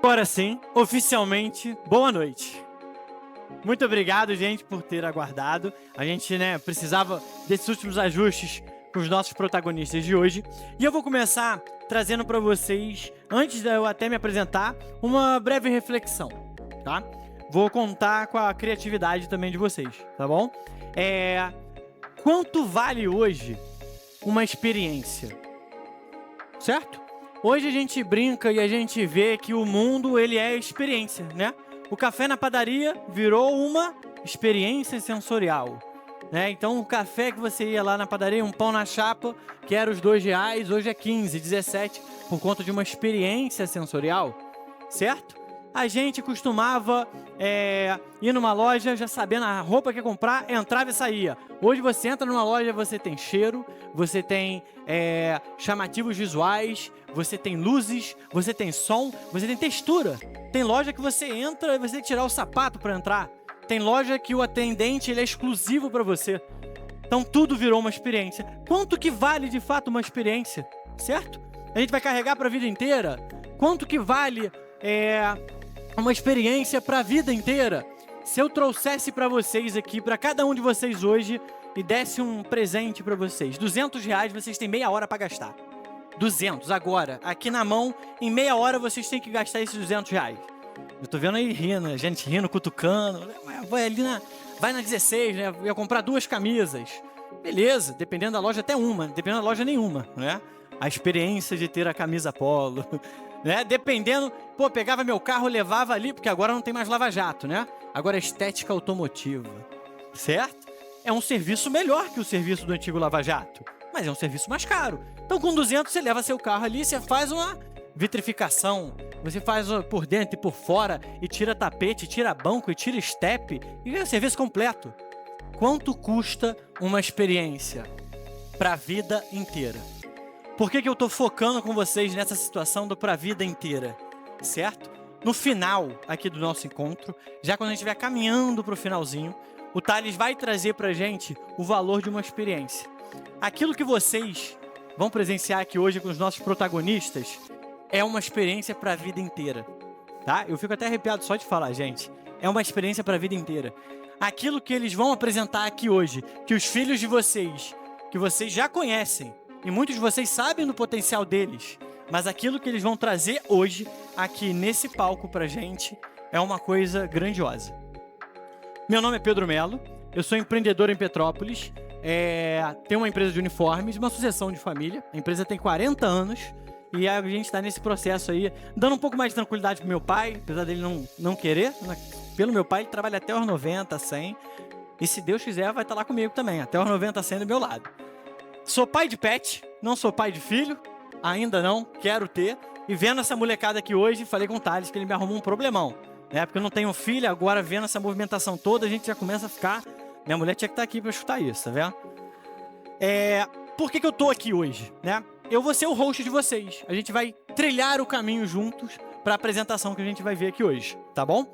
Agora sim, oficialmente, boa noite. Muito obrigado, gente, por ter aguardado. A gente, precisava desses últimos ajustes com os nossos protagonistas de hoje. E eu vou começar trazendo para vocês, antes de eu até me apresentar, uma breve reflexão, tá? Vou contar com a criatividade também de vocês, tá bom? Quanto vale hoje uma experiência? Certo? Hoje a gente brinca e a gente vê que o mundo, ele é experiência, né? O café na padaria virou uma experiência sensorial, né? Então o café que você ia lá na padaria, um pão na chapa, que era os R$2, hoje é 15, 17, por conta de uma experiência sensorial, certo? A gente costumava ir numa loja já sabendo a roupa que ia comprar, entrava e saía. Hoje você entra numa loja, você tem cheiro, você tem chamativos visuais, você tem luzes, você tem som, você tem textura. Tem loja que você entra e você tem que tirar o sapato para entrar. Tem loja que o atendente ele é exclusivo para você. Então tudo virou uma experiência. Quanto que vale de fato uma experiência? Certo? A gente vai carregar para a vida inteira? Quanto que vale uma experiência para a vida inteira? Se eu trouxesse para vocês aqui, para cada um de vocês hoje, e desse um presente para vocês, R$200, vocês têm meia hora para gastar. 200 agora, aqui na mão, em meia hora vocês têm que gastar esses R$200. Eu tô vendo aí rindo, gente rindo, cutucando. Vai na 16, né? Eu ia comprar 2 camisas. Beleza, dependendo da loja até uma, dependendo da loja nenhuma, né? A experiência de ter a camisa polo, né? Dependendo, pegava meu carro, levava ali, porque agora não tem mais lava-jato, né? Agora é estética automotiva, certo? É um serviço melhor que o serviço do antigo lava-jato, mas é um serviço mais caro. Então com 200 você leva seu carro ali, você faz uma vitrificação, você faz por dentro e por fora, e tira tapete, tira banco, e tira step, e é um serviço completo. Quanto custa uma experiência para a vida inteira? Por que eu tô focando com vocês nessa situação do pra vida inteira, certo? No final aqui do nosso encontro, já quando a gente estiver caminhando pro finalzinho, o Thales vai trazer pra gente o valor de uma experiência. Aquilo que vocês vão presenciar aqui hoje com os nossos protagonistas é uma experiência pra vida inteira, tá? Eu fico até arrepiado só de falar, gente. É uma experiência pra vida inteira. Aquilo que eles vão apresentar aqui hoje, que os filhos de vocês, que vocês já conhecem, e muitos de vocês sabem do potencial deles, mas aquilo que eles vão trazer hoje, aqui nesse palco pra gente, é uma coisa grandiosa. Meu nome é Pedro Melo, eu sou empreendedor em Petrópolis, tenho uma empresa de uniformes, uma sucessão de família, a empresa tem 40 anos, e a gente está nesse processo aí, dando um pouco mais de tranquilidade pro meu pai, apesar dele não querer, pelo meu pai ele trabalha até os 90, 100, e se Deus quiser vai estar lá comigo também, até os 90, 100 do meu lado. Sou pai de pet, não sou pai de filho, ainda não, quero ter. E vendo essa molecada aqui hoje, falei com o Thales que ele me arrumou um problemão, né? Porque eu não tenho filho, agora vendo essa movimentação toda, a gente já começa a ficar... Minha mulher tinha que estar aqui pra escutar isso, tá vendo? Por que eu tô aqui hoje, né? Eu vou ser o host de vocês. A gente vai trilhar o caminho juntos pra apresentação que a gente vai ver aqui hoje, tá bom?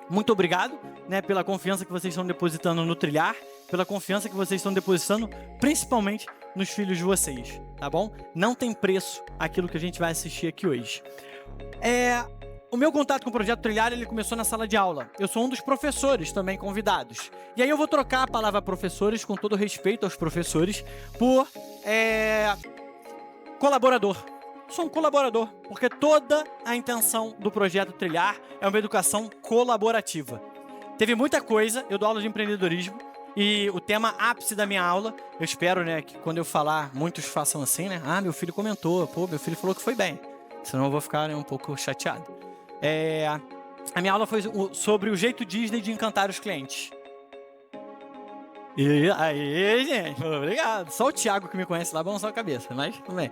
Muito obrigado, né, pela confiança que vocês estão depositando no trilhar, pela confiança que vocês estão depositando, principalmente nos filhos de vocês, tá bom? Não tem preço aquilo que a gente vai assistir aqui hoje. O meu contato com o Projeto Trilhar, ele começou na sala de aula. Eu sou um dos professores também convidados. E aí eu vou trocar a palavra professores, com todo respeito aos professores, por colaborador. Sou um colaborador, porque toda a intenção do Projeto Trilhar é uma educação colaborativa. Teve muita coisa, eu dou aula de empreendedorismo, e o tema ápice da minha aula, eu espero, né, que quando eu falar, muitos façam assim, né? Ah, meu filho comentou, meu filho falou que foi bem. Senão eu vou ficar, né, um pouco chateado. A minha aula foi sobre o jeito Disney de encantar os clientes. E aí, gente, obrigado. Só o Thiago que me conhece lá balançou a cabeça, mas tudo bem.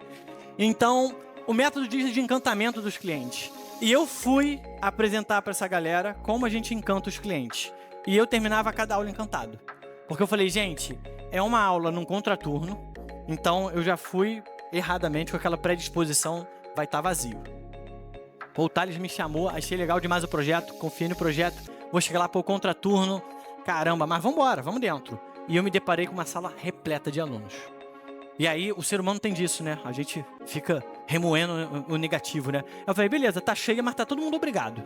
Então, o método Disney de encantamento dos clientes. E eu fui apresentar para essa galera como a gente encanta os clientes. E eu terminava cada aula encantado. Porque eu falei, gente, é uma aula num contraturno, então eu já fui erradamente com aquela predisposição, vai estar vazio. O Thales me chamou, achei legal demais o projeto, confiei no projeto, vou chegar lá para o contraturno, caramba, mas vambora, vamos dentro. E eu me deparei com uma sala repleta de alunos. E aí, o ser humano tem disso, né? A gente fica remoendo o negativo, né? Eu falei, beleza, tá cheia, mas tá todo mundo obrigado.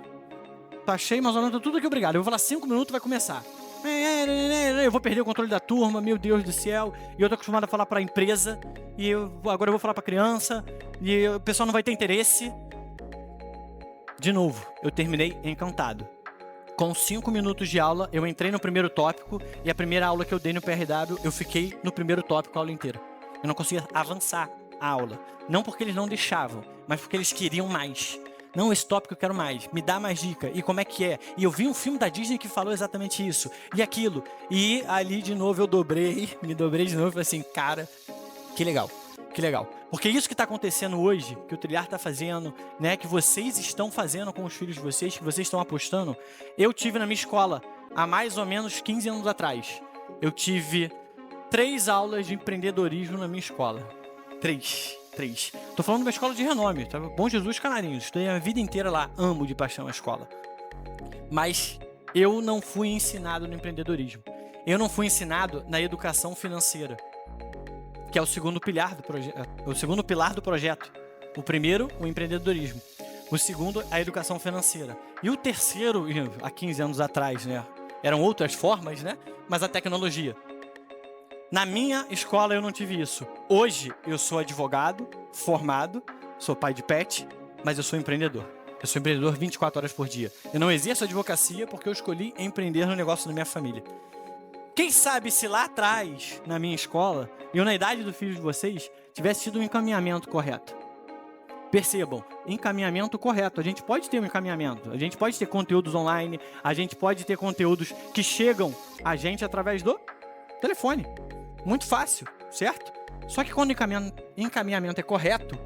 Tá cheio, mas ou menos, tá tudo aqui obrigado. Eu vou falar 5 minutos, vai começar. Eu vou perder o controle da turma, meu Deus do céu. E eu tô acostumado a falar pra empresa. E agora eu vou falar pra criança. E o pessoal não vai ter interesse. De novo, eu terminei encantado. Com 5 minutos de aula, eu entrei no primeiro tópico. E a primeira aula que eu dei no PRW, eu fiquei no primeiro tópico a aula inteira. Eu não conseguia avançar a aula. Não porque eles não deixavam, mas porque eles queriam mais. Não, esse tópico eu quero mais, me dá mais dica, e como é que é? E eu vi um filme da Disney que falou exatamente isso, e aquilo. E ali de novo eu me dobrei de novo e falei assim, cara, que legal, que legal. Porque isso que está acontecendo hoje, que o Trilhar está fazendo, né, que vocês estão fazendo com os filhos de vocês, que vocês estão apostando, eu tive na minha escola há mais ou menos 15 anos atrás. Eu tive 3 aulas de empreendedorismo na minha escola. 3. Tô falando de uma escola de renome, tá? Bom Jesus Canarinhos. Estudei a vida inteira lá, amo de paixão a escola. Mas eu não fui ensinado no empreendedorismo. Eu não fui ensinado na educação financeira, que é o segundo pilar do projeto. O primeiro, o empreendedorismo. O segundo, a educação financeira. E o terceiro, há 15 anos atrás, né? Eram outras formas, né? Mas a tecnologia. Na minha escola eu não tive isso. Hoje eu sou advogado, formado, sou pai de pet, mas eu sou empreendedor. Eu sou empreendedor 24 horas por dia. Eu não exerço advocacia porque eu escolhi empreender no negócio da minha família. Quem sabe se lá atrás, na minha escola, eu na idade do filho de vocês, tivesse tido um encaminhamento correto. Percebam, encaminhamento correto. A gente pode ter um encaminhamento, a gente pode ter conteúdos online, a gente pode ter conteúdos que chegam a gente através do telefone. Muito fácil, certo? Só que quando o encaminhamento é correto,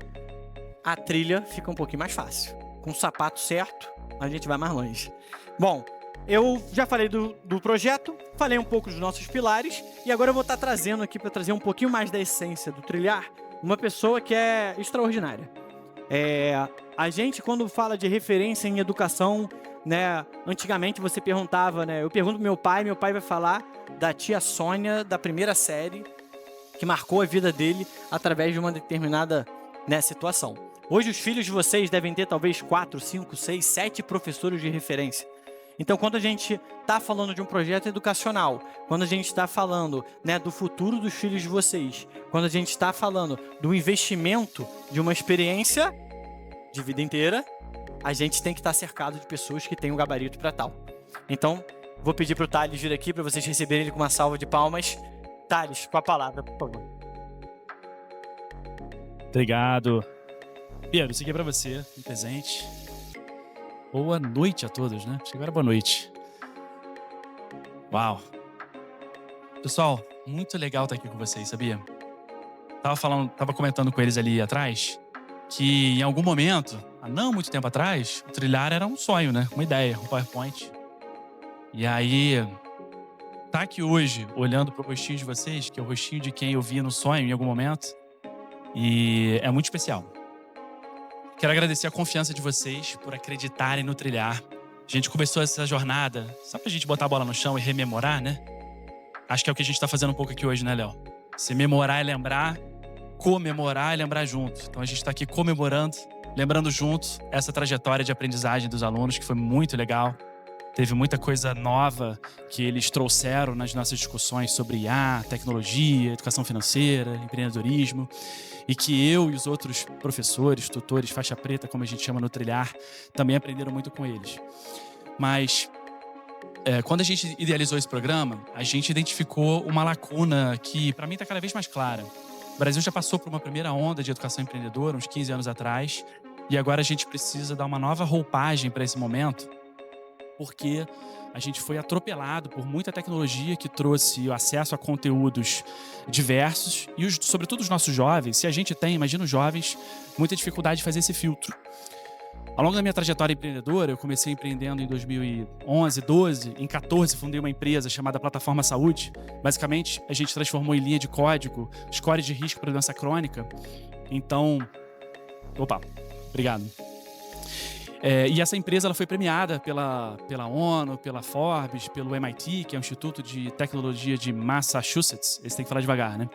a trilha fica um pouquinho mais fácil. Com o sapato certo, a gente vai mais longe. Bom, eu já falei do projeto, falei um pouco dos nossos pilares, e agora eu vou estar trazendo aqui, para trazer um pouquinho mais da essência do Trilhar, uma pessoa que é extraordinária. A gente, quando fala de referência em educação, né, antigamente você perguntava, né, eu pergunto pro meu pai vai falar da tia Sônia, da primeira série, que marcou a vida dele através de uma determinada, né, situação. Hoje os filhos de vocês devem ter talvez 4, 5, 6, 7 professores de referência. Então, quando a gente está falando de um projeto educacional, quando a gente está falando, né, do futuro dos filhos de vocês, quando a gente está falando do investimento de uma experiência de vida inteira, a gente tem que estar cercado de pessoas que têm um gabarito para tal. Então, vou pedir para o Thales vir aqui para vocês receberem ele com uma salva de palmas. Thales, com a palavra, por favor. Obrigado. Pedro, isso aqui é para você, um presente. Boa noite a todos, né? Agora boa noite. Uau. Pessoal, muito legal estar aqui com vocês, sabia? Tava comentando com eles ali atrás que em algum momento, há não muito tempo atrás, o Trilhar era um sonho, né? Uma ideia, um PowerPoint. E aí, tá aqui hoje, olhando pro rostinho de vocês, que é o rostinho de quem eu via no sonho em algum momento, e é muito especial. Quero agradecer a confiança de vocês por acreditarem no Trilhar. A gente começou essa jornada só pra gente botar a bola no chão e rememorar, né? Acho que é o que a gente tá fazendo um pouco aqui hoje, né, Léo? Se memorar e lembrar, comemorar e lembrar junto. Então a gente tá aqui comemorando, lembrando junto essa trajetória de aprendizagem dos alunos, que foi muito legal. Teve muita coisa nova que eles trouxeram nas nossas discussões sobre IA, tecnologia, educação financeira, empreendedorismo, e que eu e os outros professores, tutores, faixa preta, como a gente chama no Trilhar, também aprenderam muito com eles. Mas quando a gente idealizou esse programa, a gente identificou uma lacuna que, para mim, está cada vez mais clara. O Brasil já passou por uma primeira onda de educação empreendedora, uns 15 anos atrás, e agora a gente precisa dar uma nova roupagem para esse momento, porque a gente foi atropelado por muita tecnologia que trouxe acesso a conteúdos diversos e, sobretudo, os nossos jovens. Se a gente tem, imagina os jovens, muita dificuldade de fazer esse filtro. Ao longo da minha trajetória empreendedora, eu comecei empreendendo em 2011, 12. Em 14, fundei uma empresa chamada Plataforma Saúde. Basicamente, a gente transformou em linha de código score de risco para doença crônica. Então... Opa, obrigado. E essa empresa ela foi premiada pela ONU, pela Forbes, pelo MIT, que é o Instituto de Tecnologia de Massachusetts. Esse tem que falar devagar, né?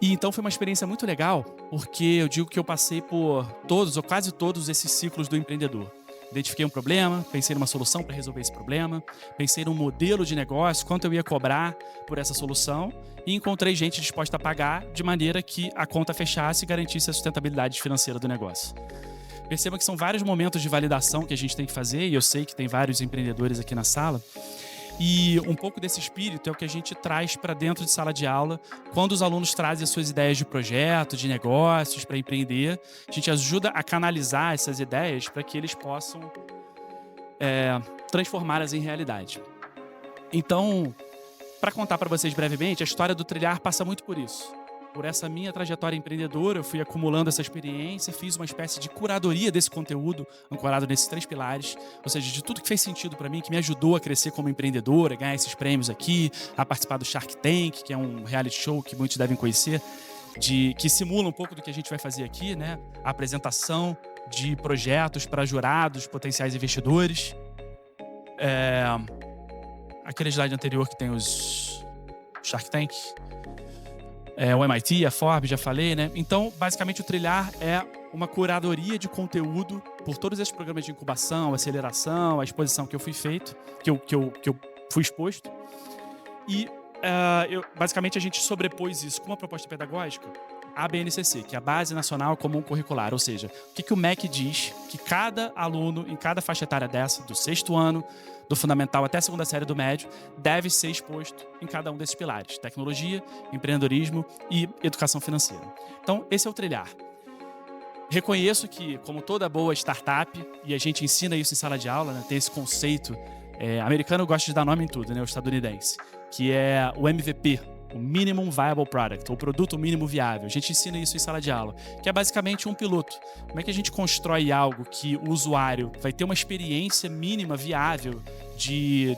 E então foi uma experiência muito legal, porque eu digo que eu passei por todos, ou quase todos, esses ciclos do empreendedor. Identifiquei um problema, pensei numa solução para resolver esse problema, pensei num modelo de negócio, quanto eu ia cobrar por essa solução, e encontrei gente disposta a pagar de maneira que a conta fechasse e garantisse a sustentabilidade financeira do negócio. Perceba que são vários momentos de validação que a gente tem que fazer, e eu sei que tem vários empreendedores aqui na sala. E um pouco desse espírito é o que a gente traz para dentro de sala de aula quando os alunos trazem as suas ideias de projeto, de negócios, para empreender. A gente ajuda a canalizar essas ideias para que eles possam transformá-las em realidade. Então, para contar para vocês brevemente, a história do Trilhar passa muito por isso. Por essa minha trajetória empreendedora, eu fui acumulando essa experiência, fiz uma espécie de curadoria desse conteúdo, ancorado nesses 3 pilares, ou seja, de tudo que fez sentido para mim, que me ajudou a crescer como empreendedora, a ganhar esses prêmios aqui, a participar do Shark Tank, que é um reality show que muitos devem conhecer, que simula um pouco do que a gente vai fazer aqui, né? A apresentação de projetos para jurados, potenciais investidores. Aquele slide anterior que tem os Shark Tank. O MIT, a Forbes, já falei, né? Então, basicamente, o Trilhar é uma curadoria de conteúdo por todos esses programas de incubação, aceleração, a exposição que eu fui feito, que eu fui exposto. E, basicamente, a gente sobrepôs isso com uma proposta pedagógica à BNCC, que é a Base Nacional Comum Curricular. Ou seja, o que o MEC diz que cada aluno, em cada faixa etária dessa, do 6º ano, do fundamental até a 2ª série do médio, deve ser exposto em cada um desses pilares: tecnologia, empreendedorismo e educação financeira. Então, esse é o Trilhar. Reconheço que, como toda boa startup, e a gente ensina isso em sala de aula, né, tem esse conceito, americano gosta de dar nome em tudo, né, o estadunidense, que é o MVP, o Minimum Viable Product, ou produto mínimo viável. A gente ensina isso em sala de aula, que é basicamente um piloto. Como é que a gente constrói algo que o usuário vai ter uma experiência mínima viável de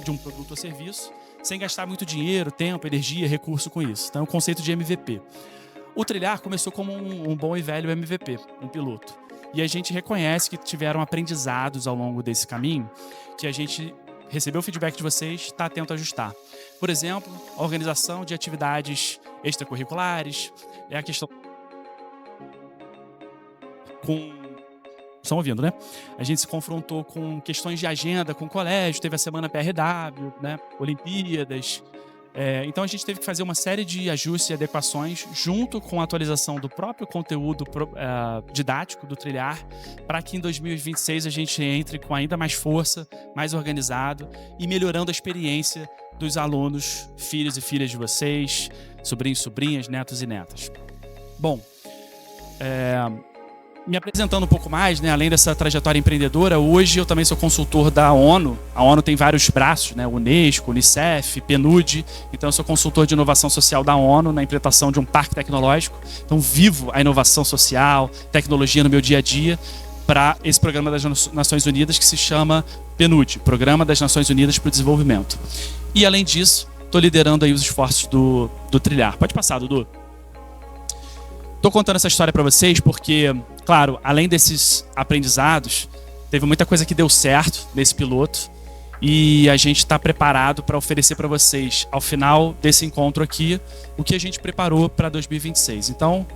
um produto ou serviço, sem gastar muito dinheiro, tempo, energia, recurso com isso. Então, é o conceito de MVP. O Trilhar começou como um bom e velho MVP, um piloto. E a gente reconhece que tiveram aprendizados ao longo desse caminho, que a gente recebeu o feedback de vocês, está atento a ajustar. Por exemplo, a organização de atividades extracurriculares, é a questão Estão ouvindo, né? A gente se confrontou com questões de agenda com o colégio, teve a semana PRW, né? Olimpíadas. Então a gente teve que fazer uma série de ajustes e adequações junto com a atualização do próprio conteúdo didático do Trilhar, para que em 2026 a gente entre com ainda mais força, mais organizado e melhorando a experiência dos alunos, filhos e filhas de vocês, sobrinhos, sobrinhas, netos e netas. Bom, me apresentando um pouco mais, né, além dessa trajetória empreendedora, hoje eu também sou consultor da ONU. A ONU tem vários braços, né, Unesco, Unicef, PNUD. Então eu sou consultor de inovação social da ONU na implementação de um parque tecnológico. Então vivo a inovação social, tecnologia no meu dia a dia, para esse programa das Nações Unidas que se chama PNUD, Programa das Nações Unidas para o Desenvolvimento. E além disso, estou liderando aí os esforços do Trilhar. Pode passar, Dudu. Estou contando essa história para vocês porque, claro, além desses aprendizados, teve muita coisa que deu certo nesse piloto e a gente está preparado para oferecer para vocês, ao final desse encontro aqui, o que a gente preparou para 2026. Então,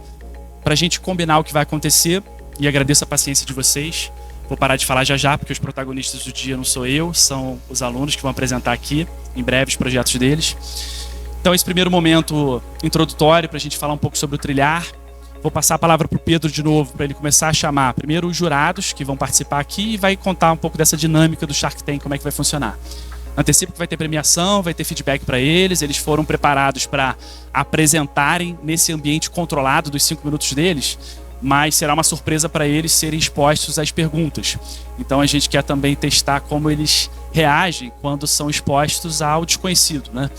para a gente combinar o que vai acontecer, e agradeço a paciência de vocês, vou parar de falar já, porque os protagonistas do dia não sou eu, são os alunos que vão apresentar aqui, em breve, os projetos deles. Então, esse primeiro momento introdutório, para a gente falar um pouco sobre o Trilhar. Vou passar a palavra para o Pedro de novo, para ele começar a chamar primeiro os jurados que vão participar aqui e vai contar um pouco dessa dinâmica do Shark Tank, como é que vai funcionar. Antecipo que vai ter premiação, vai ter feedback para eles, eles foram preparados para apresentarem nesse ambiente controlado dos 5 minutos deles, mas será uma surpresa para eles serem expostos às perguntas. Então a gente quer também testar como eles reagem quando são expostos ao desconhecido, né?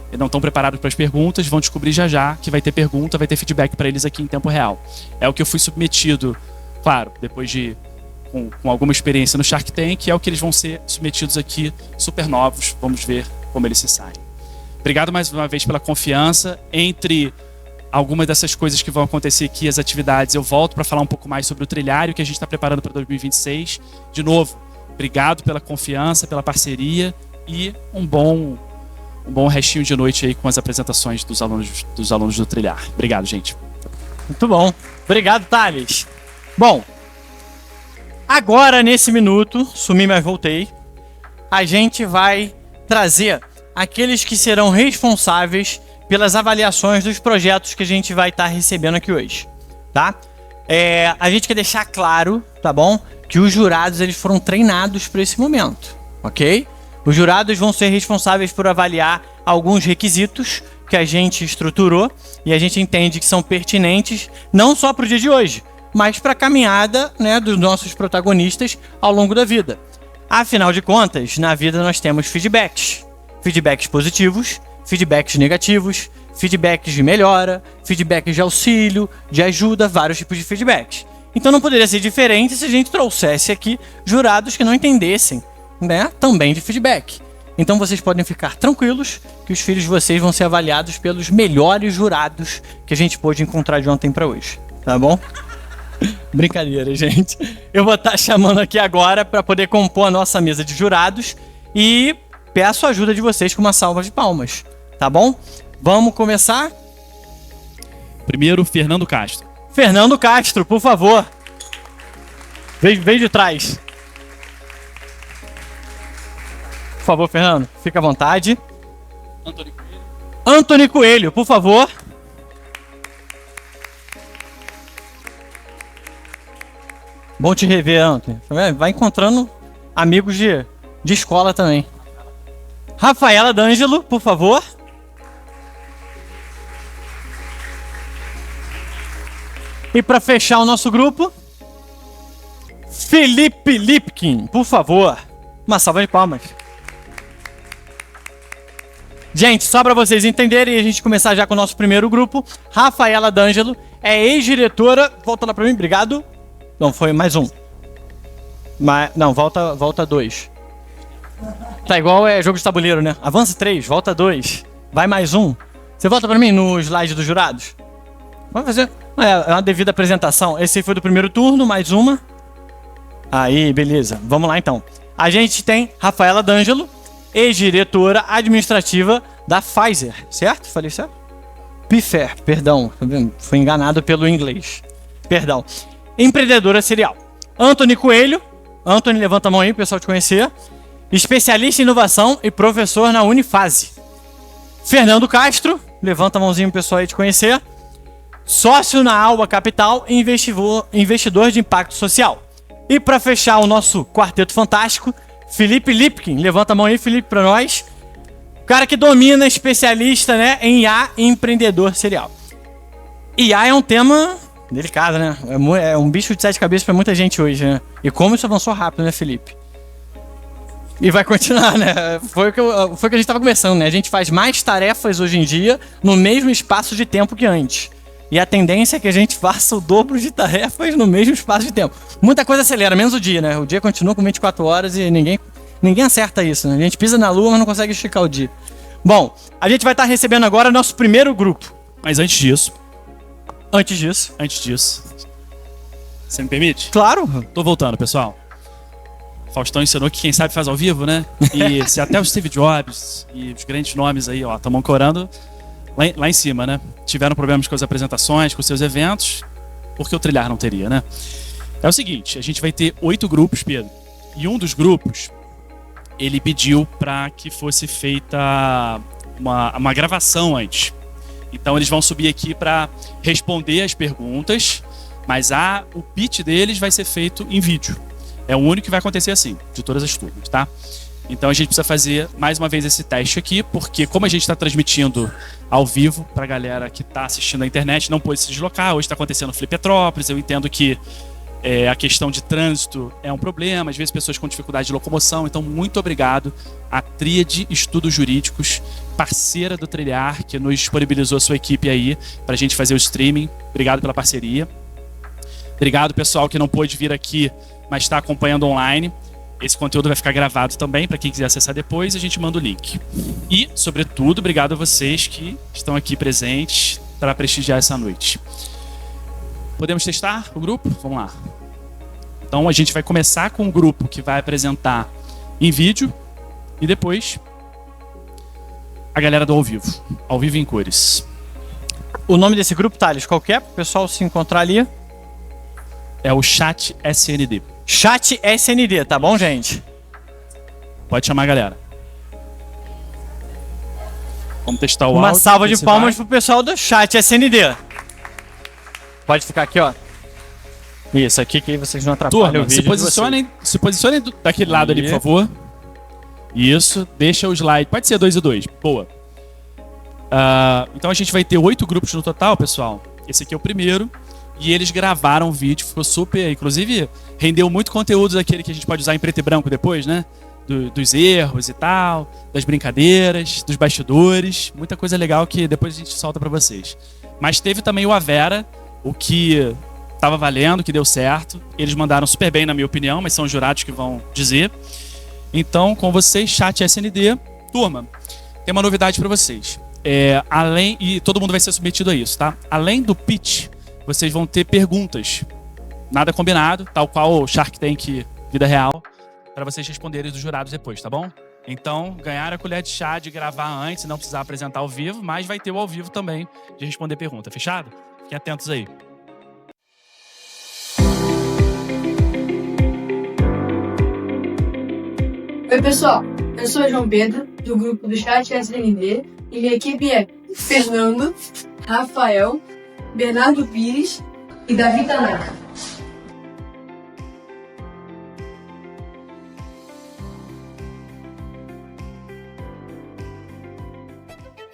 Eles não estão preparados para as perguntas, vão descobrir já que vai ter pergunta, vai ter feedback para eles aqui em tempo real. É o que eu fui submetido, claro, depois de com alguma experiência no Shark Tank, é o que eles vão ser submetidos aqui, super novos. Vamos ver como eles se saem. Obrigado mais uma vez pela confiança. Entre algumas dessas coisas que vão acontecer aqui, as atividades, eu volto para falar um pouco mais sobre o trilhário que a gente está preparando para 2026. De novo, obrigado pela confiança, pela parceria e um bom um bom restinho de noite aí com as apresentações dos alunos do Trilhar. Obrigado, gente. Muito bom. Obrigado, Thales. Bom, agora nesse minuto, sumi, mas voltei, a gente vai trazer aqueles que serão responsáveis pelas avaliações dos projetos que a gente vai estar recebendo aqui hoje, tá? A gente quer deixar claro, tá bom? Que os jurados eles foram treinados para esse momento, ok? Os jurados vão ser responsáveis por avaliar alguns requisitos que a gente estruturou e a gente entende que são pertinentes não só para o dia de hoje, mas para a caminhada, né, dos nossos protagonistas ao longo da vida. Afinal de contas, na vida nós temos feedbacks. Feedbacks positivos, feedbacks negativos, feedbacks de melhora, feedbacks de auxílio, de ajuda, vários tipos de feedbacks. Então não poderia ser diferente se a gente trouxesse aqui jurados que não entendessem, né, também de feedback. Então vocês podem ficar tranquilos que os filhos de vocês vão ser avaliados pelos melhores jurados que a gente pôde encontrar de ontem para hoje, tá bom? Brincadeira, gente. Eu vou estar chamando aqui agora para poder compor a nossa mesa de jurados e peço a ajuda de vocês com uma salva de palmas, tá bom? Vamos começar? Primeiro, Fernando Castro. Fernando Castro, por favor. Vem de trás. Por favor, Fernando, fica à vontade. Antônio Coelho, por favor. Bom te rever, Antônio. Vai encontrando amigos de escola também. Rafaela D'Angelo, por favor. E para fechar o nosso grupo, Felipe Lipkin, por favor. Uma salva de palmas. Gente, só para vocês entenderem e a gente começar já com o nosso primeiro grupo, Rafaela D'Angelo é ex-diretora... Volta lá para mim, obrigado. Não, foi mais um. Não, volta 2. Tá igual jogo de tabuleiro, né? Avança 3, volta 2. Vai mais um. Você volta para mim no slide dos jurados? Vamos fazer... É uma devida apresentação. Esse aí foi do primeiro turno, mais uma. Aí, beleza. Vamos lá, então. A gente tem Rafaela D'Angelo, ex-diretora administrativa da Pfizer, certo? Falei certo? Pfizer, perdão. Fui enganado pelo inglês. Perdão. Empreendedora serial. Antônio Coelho. Antônio, levanta a mão aí, pro pessoal te conhecer. Especialista em inovação e professor na Unifase. Fernando Castro. Levanta a mãozinha pro pessoal aí te conhecer. Sócio na Alba Capital e investidor de impacto social. E para fechar o nosso quarteto fantástico, Felipe Lipkin. Levanta a mão aí, Felipe, para nós. O cara que domina, especialista, né, em IA e empreendedor serial. IA é um tema delicado, né? É um bicho de 7 cabeças para muita gente hoje, né? E como isso avançou rápido, né, Felipe? E vai continuar, né? Foi o que a gente estava conversando, né? A gente faz mais tarefas hoje em dia no mesmo espaço de tempo que antes. E a tendência é que a gente faça o dobro de tarefas no mesmo espaço de tempo. Muita coisa acelera, menos o dia, né? O dia continua com 24 horas e ninguém acerta isso, né? A gente pisa na lua, mas não consegue esticar o dia. Bom, a gente vai estar recebendo agora nosso primeiro grupo. Mas antes disso... Antes disso. Você me permite? Claro. Tô voltando, pessoal. Faustão ensinou que quem sabe faz ao vivo, né? E se até o Steve Jobs e os grandes nomes aí, ó, estão ancorando... Lá em cima, né? Tiveram problemas com as apresentações, com seus eventos, porque o Trilhar não teria, né? É o seguinte, a gente vai ter 8 grupos, Pedro. E um dos grupos, ele pediu para que fosse feita uma gravação antes. Então eles vão subir aqui para responder as perguntas, mas o pitch deles vai ser feito em vídeo. É o único que vai acontecer assim, de todas as turmas, tá? Então a gente precisa fazer mais uma vez esse teste aqui, porque como a gente está transmitindo ao vivo para a galera que está assistindo na internet, não pôde se deslocar, hoje está acontecendo no Flipetrópolis, eu entendo que a questão de trânsito é um problema, às vezes pessoas com dificuldade de locomoção, então muito obrigado à Tríade Estudos Jurídicos, parceira do Trilhar, que nos disponibilizou a sua equipe aí para a gente fazer o streaming. Obrigado pela parceria. Obrigado pessoal que não pôde vir aqui, mas está acompanhando online. Esse conteúdo vai ficar gravado também, para quem quiser acessar depois, a gente manda o link. E, sobretudo, obrigado a vocês que estão aqui presentes para prestigiar essa noite. Podemos testar o grupo? Vamos lá. Então, a gente vai começar com um grupo que vai apresentar em vídeo e depois a galera do ao vivo em cores. O nome desse grupo, Thales, qual que é? Para o pessoal se encontrar ali. É o Chat SND. Chat SND, tá bom, gente? Pode chamar a galera. Vamos testar o áudio. Uma salva de palmas pro pessoal do Chat SND. Pode ficar aqui, ó. Isso, aqui que aí vocês não atrapalham Turma, o vídeo. se posicionem daquele lado ali, por favor. Isso, deixa o slide. Pode ser 2 e 2. Boa. Então a gente vai ter 8 grupos no total, pessoal. Esse aqui é o primeiro. E eles gravaram o vídeo, ficou super. Inclusive, rendeu muito conteúdo daquele que a gente pode usar em preto e branco depois, né? Dos erros e tal, das brincadeiras, dos bastidores. Muita coisa legal que depois a gente solta pra vocês. Mas teve também o Avera, o que tava valendo, que deu certo. Eles mandaram super bem, na minha opinião, mas são os jurados que vão dizer. Então, com vocês, Chat SND. Turma, tem uma novidade pra vocês. E todo mundo vai ser submetido a isso, tá? Além do pitch, vocês vão ter perguntas. Nada combinado, tal qual o Shark Tank vida real, para vocês responderem dos jurados depois, tá bom? Então, ganhar a colher de chá de gravar antes e não precisar apresentar ao vivo, mas vai ter o ao vivo também de responder pergunta. Fechado? Fiquem atentos aí. Oi, pessoal. Eu sou o João Pedro, do grupo do Chat SND, e minha equipe é Fernando, Rafael, Bernardo Pires e Davi Tanaka.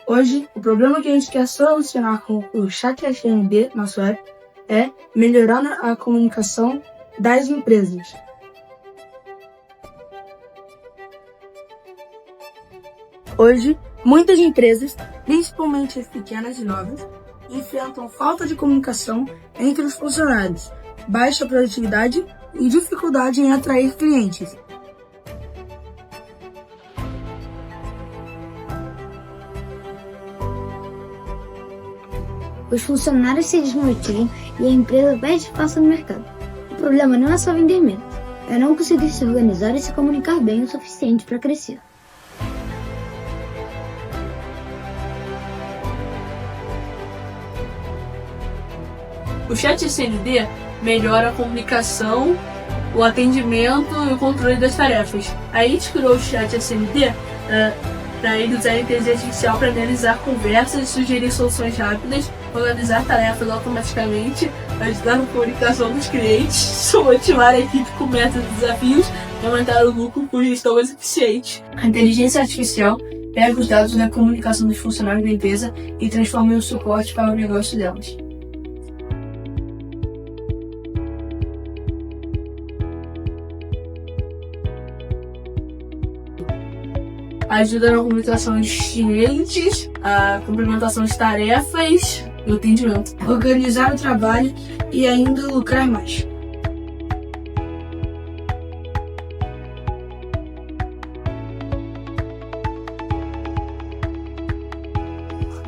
Hoje, o problema que a gente quer solucionar com o Chat SND, nosso app, é melhorar a comunicação das empresas. Hoje, muitas empresas, principalmente as pequenas e novas, enfrentam falta de comunicação entre os funcionários, baixa produtividade e dificuldade em atrair clientes. Os funcionários se desmotivam e a empresa perde espaço no mercado. O problema não é só vender menos, é não conseguir se organizar e se comunicar bem o suficiente para crescer. O Chat SND melhora a comunicação, o atendimento e o controle das tarefas. A gente criou o Chat SND para ele usar a inteligência artificial para analisar conversas, sugerir soluções rápidas, organizar tarefas automaticamente, ajudar na comunicação dos clientes, motivar a equipe com metas e desafios e aumentar o lucro com gestão mais eficiente. A inteligência artificial pega os dados da comunicação dos funcionários da empresa e transforma em um suporte para o negócio delas. Ajuda na comunicação dos clientes, a complementação de tarefas e o atendimento. Organizar o trabalho e ainda lucrar mais.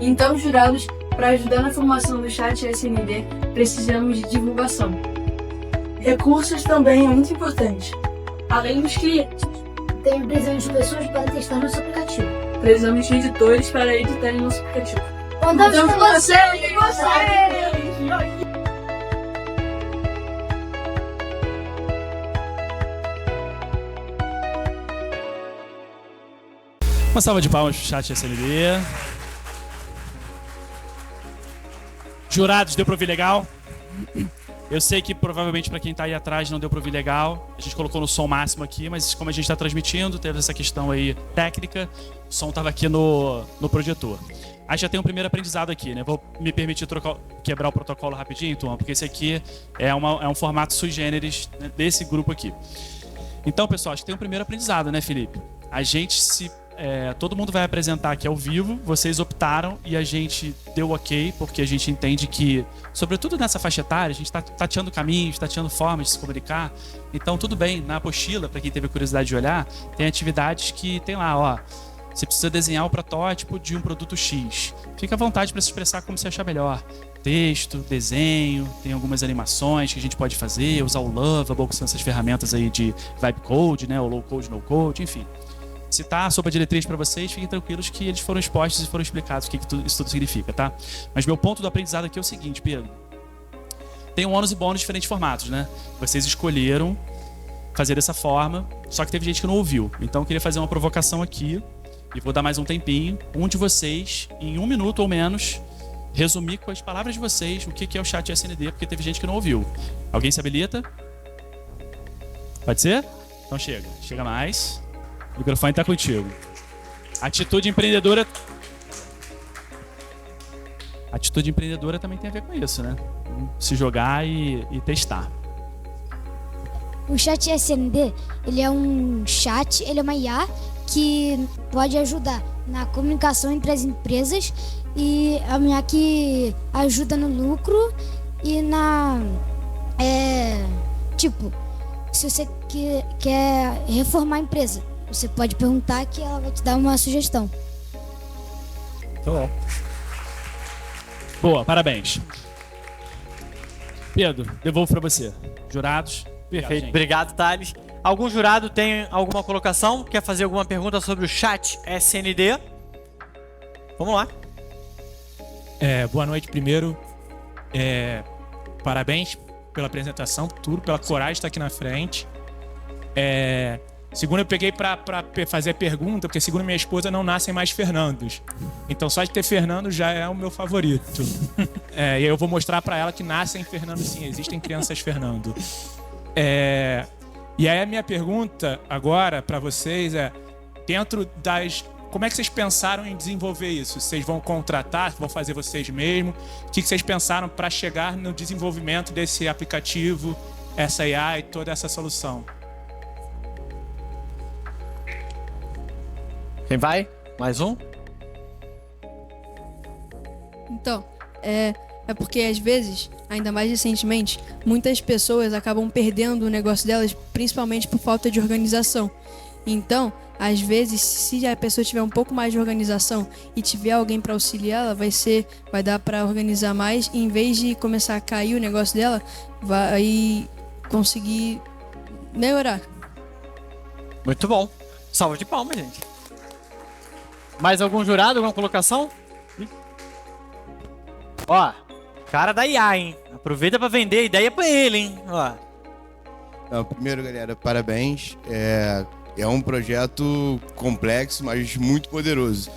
Então, jurados, para ajudar na formação do Chat SND, precisamos de divulgação. Recursos também é muito importante. Além dos clientes. Também precisamos de pessoas para testar nosso aplicativo. Precisamos de editores para editarem nosso aplicativo. Contamos com vocês! Uma salva de palmas pro Chat SND. Jurados, deu pra ouvir legal? Eu sei que provavelmente para quem tá aí atrás não deu pra ouvir legal. A gente colocou no som máximo aqui, mas como a gente tá transmitindo, teve essa questão aí técnica, o som tava aqui no projetor. Aí já tem um primeiro aprendizado aqui, né? Vou me permitir quebrar o protocolo rapidinho, Tom, porque esse aqui é um formato sui generis, né, desse grupo aqui. Então, pessoal, acho que tem um primeiro aprendizado, né, Felipe? Todo mundo vai apresentar aqui ao vivo, vocês optaram e a gente deu ok, porque a gente entende que, sobretudo nessa faixa etária, a gente está tateando caminhos, tateando formas de se comunicar. Então, tudo bem, na apostila, para quem teve a curiosidade de olhar, tem atividades que tem lá, ó, você precisa desenhar o protótipo de um produto X. Fica à vontade para se expressar como você achar melhor. Texto, desenho, tem algumas animações que a gente pode fazer, usar o Lovable, que são essas ferramentas aí de vibe code, né, ou low code, no code, enfim. citar a sopa diretriz para vocês, fiquem tranquilos que eles foram expostos e foram explicados o que isso tudo significa, tá? Mas meu ponto do aprendizado aqui é o seguinte, Pedro. Tem um ônus e bônus em diferentes formatos, né? Vocês escolheram fazer dessa forma, só que teve gente que não ouviu. Então eu queria fazer uma provocação aqui e vou dar mais um tempinho. Um de vocês, em 1 minuto ou menos, resumir com as palavras de vocês o que é o chat SND, porque teve gente que não ouviu. Alguém se habilita? Pode ser? Então chega mais. O microfone está contigo. Atitude empreendedora também tem a ver com isso, né? Se jogar e testar. O chat SND, ele é um chat, ele é uma IA que pode ajudar na comunicação entre as empresas e é uma IA que ajuda no lucro e se você quer reformar a empresa, você pode perguntar que ela vai te dar uma sugestão. Tá bom. Boa, parabéns. Pedro, devolvo para você. Jurados. Perfeito. Obrigado, Thales. Algum jurado tem alguma colocação? Quer fazer alguma pergunta sobre o chat SND? Vamos lá. Boa noite primeiro. Parabéns pela apresentação, por tudo, pela coragem de estar aqui na frente. Segundo, eu peguei para fazer a pergunta, porque segundo minha esposa não nascem mais Fernandos. Então só de ter Fernando já é o meu favorito. E aí eu vou mostrar para ela que nascem Fernando sim, existem crianças Fernando. E aí a minha pergunta agora para vocês é, como é que vocês pensaram em desenvolver isso? Vocês vão contratar, vão fazer vocês mesmos? O que vocês pensaram para chegar no desenvolvimento desse aplicativo, essa IA e toda essa solução? Quem vai? Mais um? Então, é porque às vezes, ainda mais recentemente, muitas pessoas acabam perdendo o negócio delas, principalmente por falta de organização. Então, às vezes, se a pessoa tiver um pouco mais de organização e tiver alguém para auxiliá-la, vai dar para organizar mais, e em vez de começar a cair o negócio dela, vai conseguir melhorar. Muito bom. Salva de palmas, gente. Mais algum jurado, alguma colocação? Ó, cara da IA, hein? Aproveita pra vender a ideia pra ele, hein? Ó. Então, primeiro, galera, parabéns. É um projeto complexo, mas muito poderoso.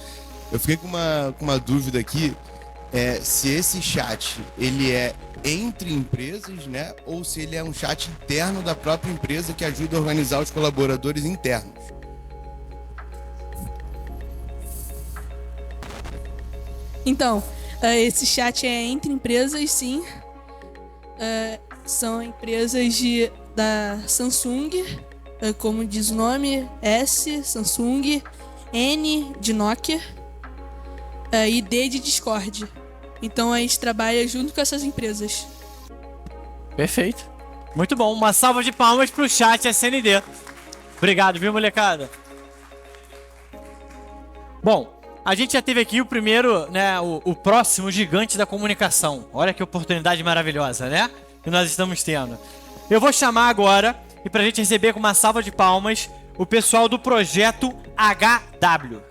Eu fiquei com uma dúvida aqui, se esse chat ele é entre empresas, né? Ou se ele é um chat interno da própria empresa que ajuda a organizar os colaboradores internos. Então, esse chat é entre empresas, sim. São empresas da Samsung, como diz o nome, S, Samsung, N de Nokia e D de Discord. Então a gente trabalha junto com essas empresas. Perfeito. Muito bom. Uma salva de palmas pro chat SND. Obrigado, viu, molecada? Bom, a gente já teve aqui o primeiro, né, o próximo gigante da comunicação. Olha que oportunidade maravilhosa, né? Que nós estamos tendo. Eu vou chamar agora, e pra gente receber com uma salva de palmas, o pessoal do projeto HW.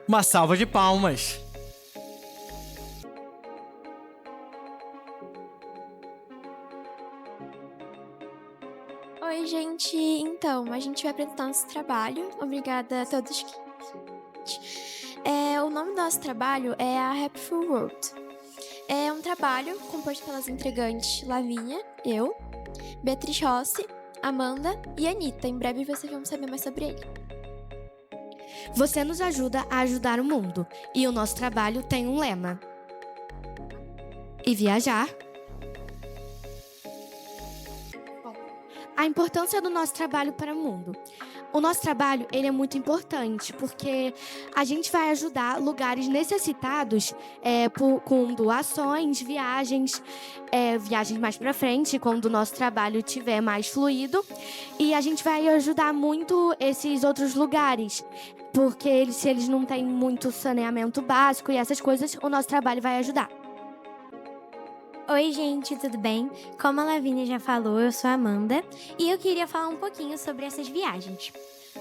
Uma salva de palmas. Oi, gente. Então, a gente vai apresentar nosso trabalho. Obrigada a todos que... O nome do nosso trabalho é a Happyful World. É um trabalho composto pelas integrantes Lavínia, eu, Beatriz Rossi, Amanda e Anitta. Em breve vocês vão saber mais sobre ele. Você nos ajuda a ajudar o mundo. E o nosso trabalho tem um lema. E viajar. A importância do nosso trabalho para o mundo. O nosso trabalho ele é muito importante porque a gente vai ajudar lugares necessitados com doações, viagens mais para frente, quando o nosso trabalho estiver mais fluido. E a gente vai ajudar muito esses outros lugares, porque se eles não têm muito saneamento básico e essas coisas, o nosso trabalho vai ajudar. Oi, gente, tudo bem? Como a Lavínia já falou, eu sou a Amanda e eu queria falar um pouquinho sobre essas viagens.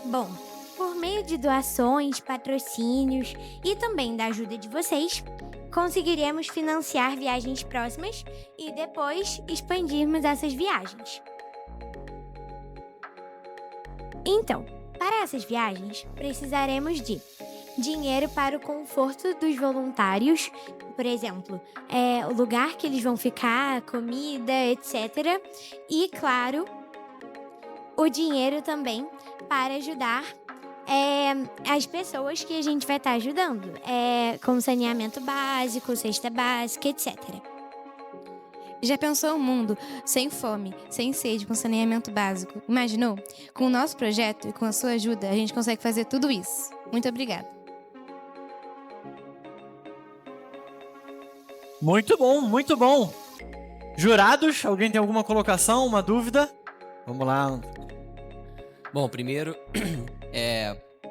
Bom, por meio de doações, patrocínios e também da ajuda de vocês, conseguiremos financiar viagens próximas e depois expandirmos essas viagens. Então, para essas viagens, precisaremos de dinheiro para o conforto dos voluntários, por exemplo, o lugar que eles vão ficar, comida, etc. E, claro, o dinheiro também para ajudar as pessoas que a gente vai estar ajudando, com saneamento básico, cesta básica, etc. Já pensou um mundo sem fome, sem sede, com saneamento básico? Imaginou? Com o nosso projeto e com a sua ajuda, a gente consegue fazer tudo isso. Muito obrigada. Muito bom, muito bom. Jurados, alguém tem alguma colocação, uma dúvida? Vamos lá. Bom, primeiro,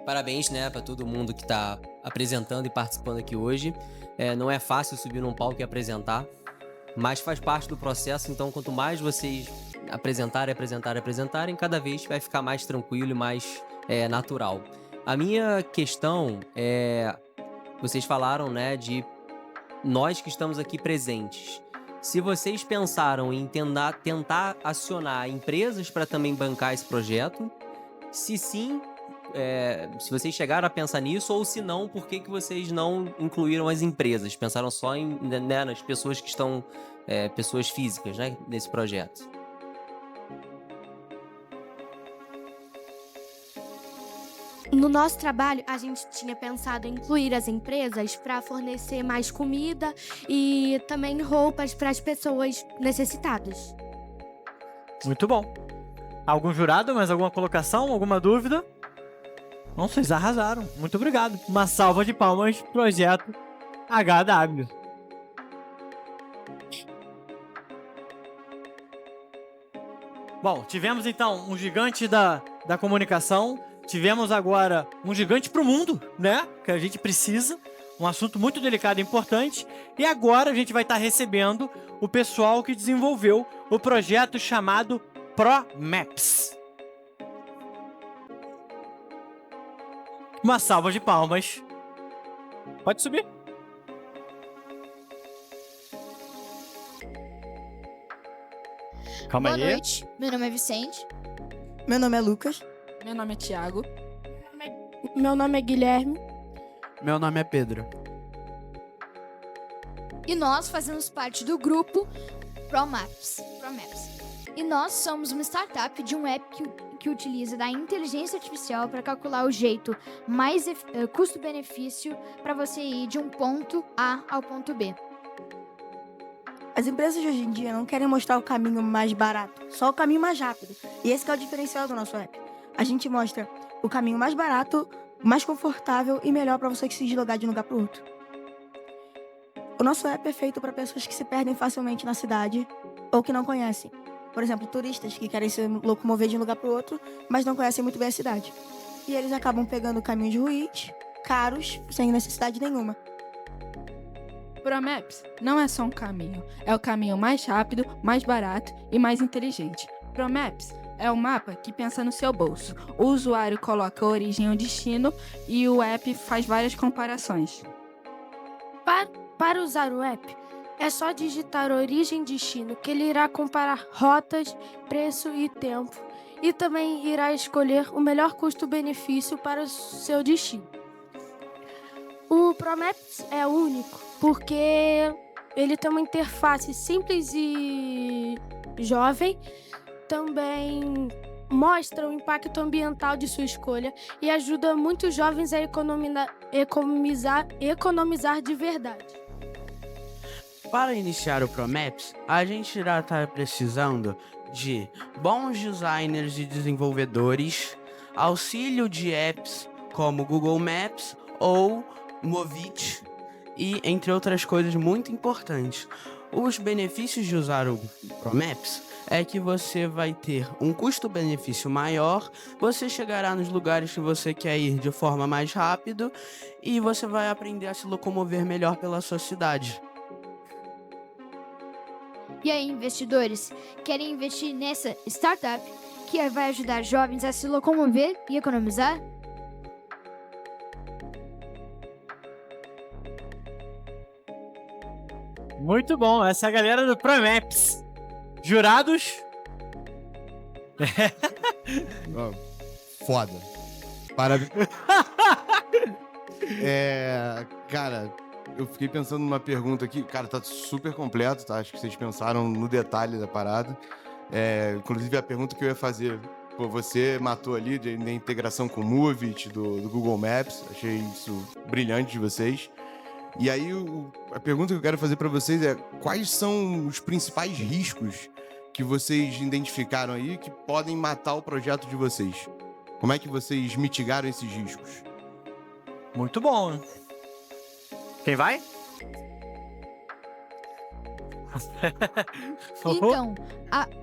parabéns, né, para todo mundo que está apresentando e participando aqui hoje. Não é fácil subir num palco e apresentar, mas faz parte do processo, então quanto mais vocês apresentarem, cada vez vai ficar mais tranquilo e mais natural. A minha questão vocês falaram, né, de nós que estamos aqui presentes. Se vocês pensaram em tentar acionar empresas para também bancar esse projeto, se sim, se vocês chegaram a pensar nisso, ou se não, por que vocês não incluíram as empresas? Pensaram só nas pessoas que estão, pessoas físicas, né, nesse projeto? No nosso trabalho, a gente tinha pensado em incluir as empresas para fornecer mais comida e também roupas para as pessoas necessitadas. Muito bom. Algum jurado, mais alguma colocação, alguma dúvida? Não, vocês arrasaram. Muito obrigado. Uma salva de palmas, projeto HW. Bom, tivemos então um gigante da comunicação. Tivemos agora um gigante pro mundo, né? Que a gente precisa. Um assunto muito delicado e importante. E agora a gente vai estar recebendo o pessoal que desenvolveu o projeto chamado ProMaps. Uma salva de palmas. Pode subir. Calma aí. Boa noite, meu nome é Vicente. Meu nome é Lucas. Meu nome é Thiago. Meu nome é Guilherme. Meu nome é Pedro. E nós fazemos parte do grupo ProMaps. E nós somos uma startup de um app que utiliza da inteligência artificial para calcular o jeito mais custo-benefício para você ir de um ponto A ao ponto B. As empresas de hoje em dia não querem mostrar o caminho mais barato, só o caminho mais rápido. E esse que é o diferencial do nosso app. A gente mostra o caminho mais barato, mais confortável e melhor para você que se deslocar de um lugar para o outro. O nosso app é feito para pessoas que se perdem facilmente na cidade ou que não conhecem. Por exemplo, turistas que querem se locomover de um lugar para o outro, mas não conhecem muito bem a cidade. E eles acabam pegando caminhos ruins, caros, sem necessidade nenhuma. ProMaps não é só um caminho, é o caminho mais rápido, mais barato e mais inteligente. ProMaps é um mapa que pensa no seu bolso. O usuário coloca a origem e o destino e o app faz várias comparações. Para usar o app, é só digitar origem e destino, que ele irá comparar rotas, preço e tempo. E também irá escolher o melhor custo-benefício para o seu destino. O ProMaps é único, porque ele tem uma interface simples e jovem. Também mostra o impacto ambiental de sua escolha e ajuda muitos jovens a economizar de verdade. Para iniciar o ProMaps, a gente irá estar precisando de bons designers e desenvolvedores, auxílio de apps como Google Maps ou Movit e entre outras coisas muito importantes. Os benefícios de usar o ProMaps é que você vai ter um custo-benefício maior, você chegará nos lugares que você quer ir de forma mais rápida e você vai aprender a se locomover melhor pela sua cidade. E aí, investidores, querem investir nessa startup que vai ajudar jovens a se locomover e economizar? Muito bom, essa é a galera do Promaps. Jurados? Ó, foda. Parabéns. Cara, eu fiquei pensando numa pergunta aqui. Cara, tá super completo, tá? Acho que vocês pensaram no detalhe da parada. Inclusive, a pergunta que eu ia fazer. Pô, você matou ali na integração com o Movit, do Google Maps. Achei isso brilhante de vocês. E aí, a pergunta que eu quero fazer para vocês é: quais são os principais riscos que vocês identificaram aí que podem matar o projeto de vocês? Como é que vocês mitigaram esses riscos? Muito bom. Quem vai? Então,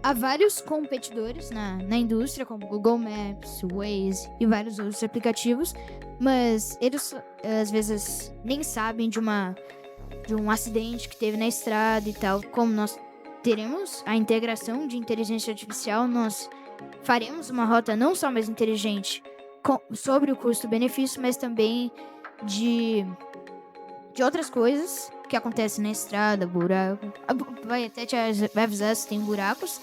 há vários competidores na indústria, como Google Maps, Waze e vários outros aplicativos, mas eles às vezes nem sabem de um acidente que teve na estrada e tal. Como nós teremos a integração de inteligência artificial, nós faremos uma rota não só mais inteligente sobre o custo-benefício, mas também de outras coisas que acontecem na estrada, buraco. Vai até vai avisar se tem buracos.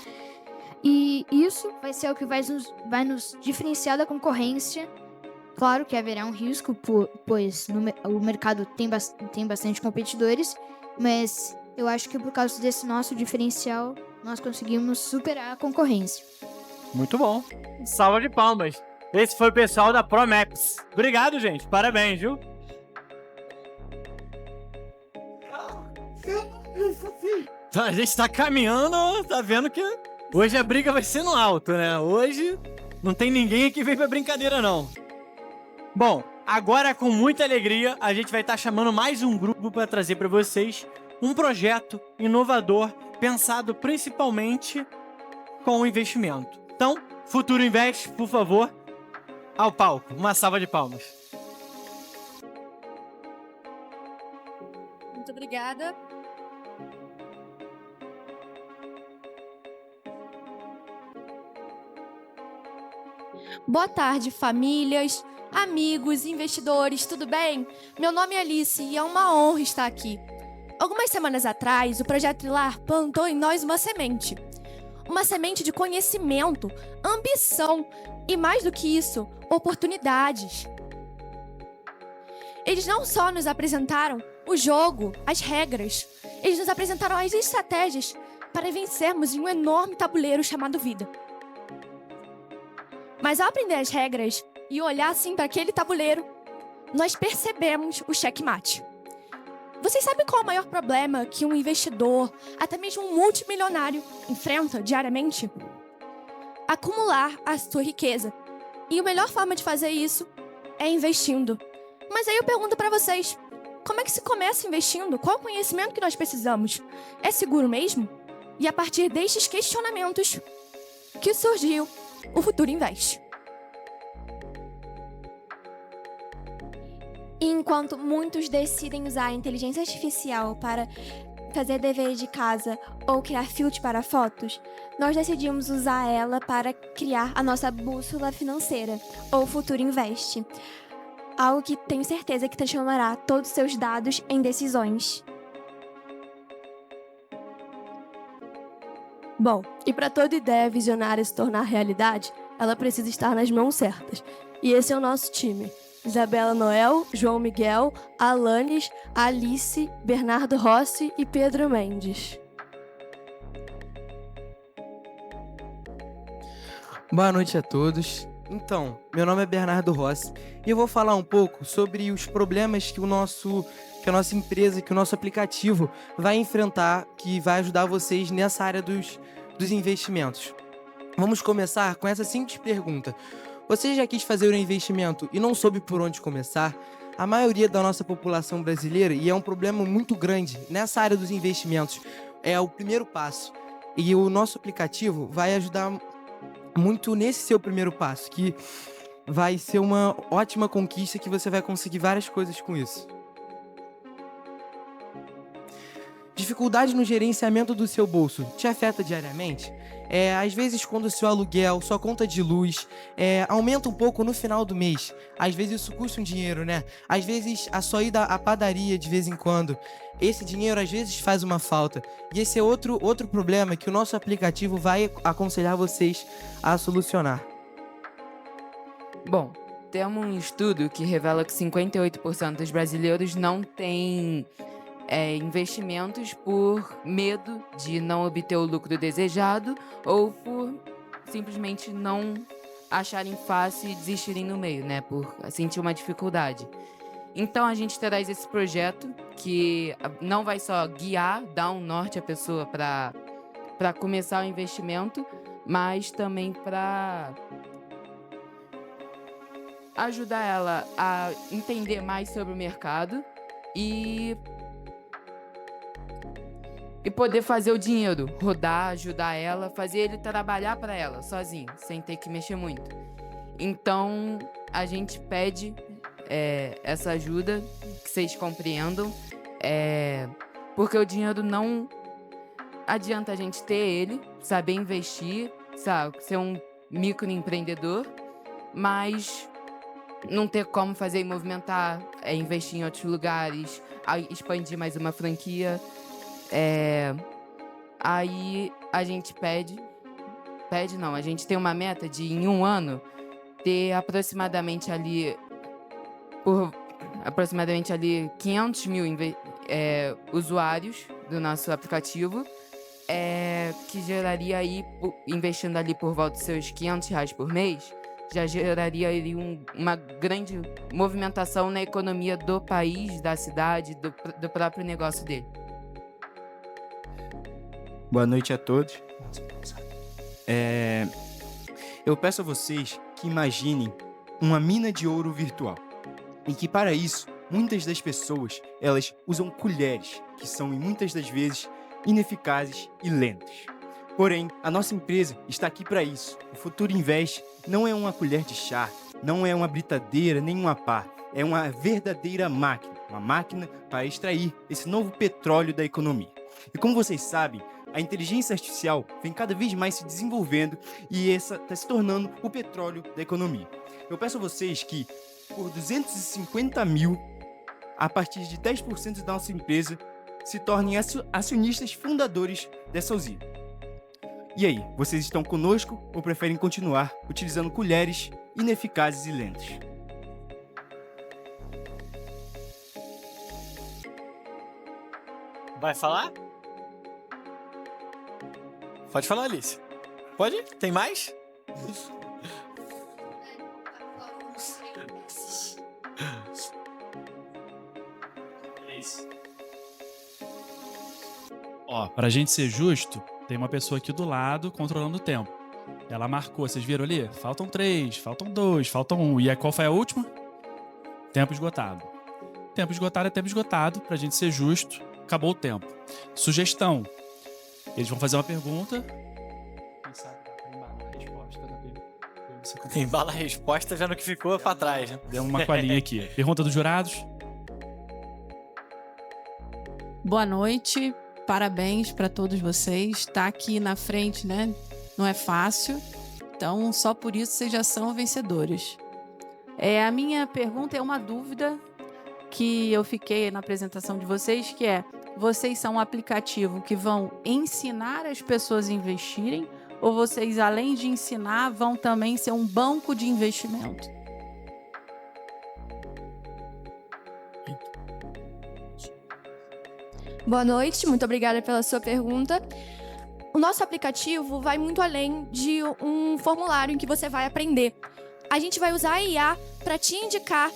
E isso vai ser o que vai nos diferenciar da concorrência. Claro que haverá um risco, pois o mercado tem bastante competidores, mas eu acho que por causa desse nosso diferencial, nós conseguimos superar a concorrência. Muito bom. Salva de palmas. Esse foi o pessoal da Promaps. Obrigado, gente. Parabéns, viu? A gente tá caminhando, tá vendo que hoje a briga vai ser no alto, né? Hoje não tem ninguém que vem pra brincadeira, não. Bom, agora com muita alegria, a gente vai estar chamando mais um grupo para trazer para vocês um projeto inovador pensado principalmente com o investimento. Então, Futuro Invest, por favor, ao palco. Uma salva de palmas. Muito obrigada. Boa tarde, famílias, amigos, investidores, tudo bem? Meu nome é Alice e é uma honra estar aqui. Algumas semanas atrás, o Projeto Trilar plantou em nós uma semente. Uma semente de conhecimento, ambição e, mais do que isso, oportunidades. Eles não só nos apresentaram o jogo, as regras, eles nos apresentaram as estratégias para vencermos em um enorme tabuleiro chamado vida. Mas ao aprender as regras e olhar assim para aquele tabuleiro, nós percebemos o checkmate. Vocês sabem qual é o maior problema que um investidor, até mesmo um multimilionário, enfrenta diariamente? Acumular a sua riqueza. E a melhor forma de fazer isso é investindo. Mas aí eu pergunto para vocês, como é que se começa investindo? Qual o conhecimento que nós precisamos? É seguro mesmo? E a partir destes questionamentos que surgiu o Futuro Invest. Enquanto muitos decidem usar a inteligência artificial para fazer dever de casa ou criar filtros para fotos, nós decidimos usar ela para criar a nossa bússola financeira, ou Futuro Invest. Algo que tenho certeza que transformará todos os seus dados em decisões. Bom, e para toda ideia visionária se tornar realidade, ela precisa estar nas mãos certas. E esse é o nosso time. Isabela Noel, João Miguel, Alanis, Alice, Bernardo Rossi e Pedro Mendes. Boa noite a todos. Então, meu nome é Bernardo Rossi e eu vou falar um pouco sobre os problemas que a nossa empresa, que o nosso aplicativo vai enfrentar, que vai ajudar vocês nessa área dos investimentos. Vamos começar com essa simples pergunta. Você já quis fazer um investimento e não soube por onde começar? A maioria da nossa população brasileira, e é um problema muito grande nessa área dos investimentos, é o primeiro passo. E o nosso aplicativo vai ajudar muito nesse seu primeiro passo, que vai ser uma ótima conquista, que você vai conseguir várias coisas com isso. dificuldade no gerenciamento do seu bolso te afeta diariamente? Às vezes, quando o seu aluguel, sua conta de luz aumenta um pouco no final do mês, às vezes isso custa um dinheiro, né? Às vezes, a sua ida à padaria de vez em quando, esse dinheiro às vezes faz uma falta. E esse é outro problema que o nosso aplicativo vai aconselhar vocês a solucionar. Bom, temos um estudo que revela que 58% dos brasileiros não têm investimentos por medo de não obter o lucro desejado ou por simplesmente não acharem fácil e desistirem no meio, né? Por sentir uma dificuldade. Então a gente traz esse projeto que não vai só guiar, dar um norte à pessoa para começar o investimento, mas também para ajudar ela a entender mais sobre o mercado e poder fazer o dinheiro rodar, ajudar ela, fazer ele trabalhar para ela sozinho, sem ter que mexer muito. Então, a gente pede essa ajuda, que vocês compreendam, porque o dinheiro não adianta a gente ter ele, saber investir, sabe, ser um microempreendedor, mas não ter como fazer e movimentar, investir em outros lugares, expandir mais uma franquia. Aí a gente a gente tem uma meta de, em um ano, ter aproximadamente ali 500 mil usuários do nosso aplicativo, que geraria aí, investindo ali por volta dos seus R$500 por mês, já geraria ali uma grande movimentação na economia do país, da cidade, do próprio negócio dele. Boa noite a todos. Eu peço a vocês que imaginem uma mina de ouro virtual. E que para isso, muitas das pessoas, elas usam colheres, que são muitas das vezes ineficazes e lentas. Porém, a nossa empresa está aqui para isso. O Futuro Invest não é uma colher de chá, não é uma britadeira, nem uma pá. É uma verdadeira máquina. Uma máquina para extrair esse novo petróleo da economia. E como vocês sabem, a inteligência artificial vem cada vez mais se desenvolvendo e essa está se tornando o petróleo da economia. Eu peço a vocês que, por 250 mil, a partir de 10% da nossa empresa, se tornem acionistas fundadores dessa usina. E aí, vocês estão conosco ou preferem continuar utilizando colheres ineficazes e lentas? Vai falar? Pode falar, Alice. Pode? Tem mais? Ó, pra gente ser justo, tem uma pessoa aqui do lado controlando o tempo. Ela marcou, vocês viram ali? Faltam 3, faltam 2, faltam 1. E qual foi a última? Tempo esgotado. Tempo esgotado é tempo esgotado, pra gente ser justo. Acabou o tempo. Sugestão. Eles vão fazer uma pergunta. Quem sabe dá pra embalar a resposta. Embala a resposta vendo que ficou pra trás, né? Deu uma colinha aqui. Pergunta dos jurados. Boa noite. Parabéns para todos vocês. Estar aqui na frente, né? Não é fácil. Então, só por isso vocês já são vencedores. A minha pergunta é uma dúvida que eu fiquei na apresentação de vocês, que é: vocês são um aplicativo que vão ensinar as pessoas a investirem, ou vocês, além de ensinar, vão também ser um banco de investimento? Boa noite, muito obrigada pela sua pergunta. O nosso aplicativo vai muito além de um formulário em que você vai aprender. A gente vai usar a IA para te indicar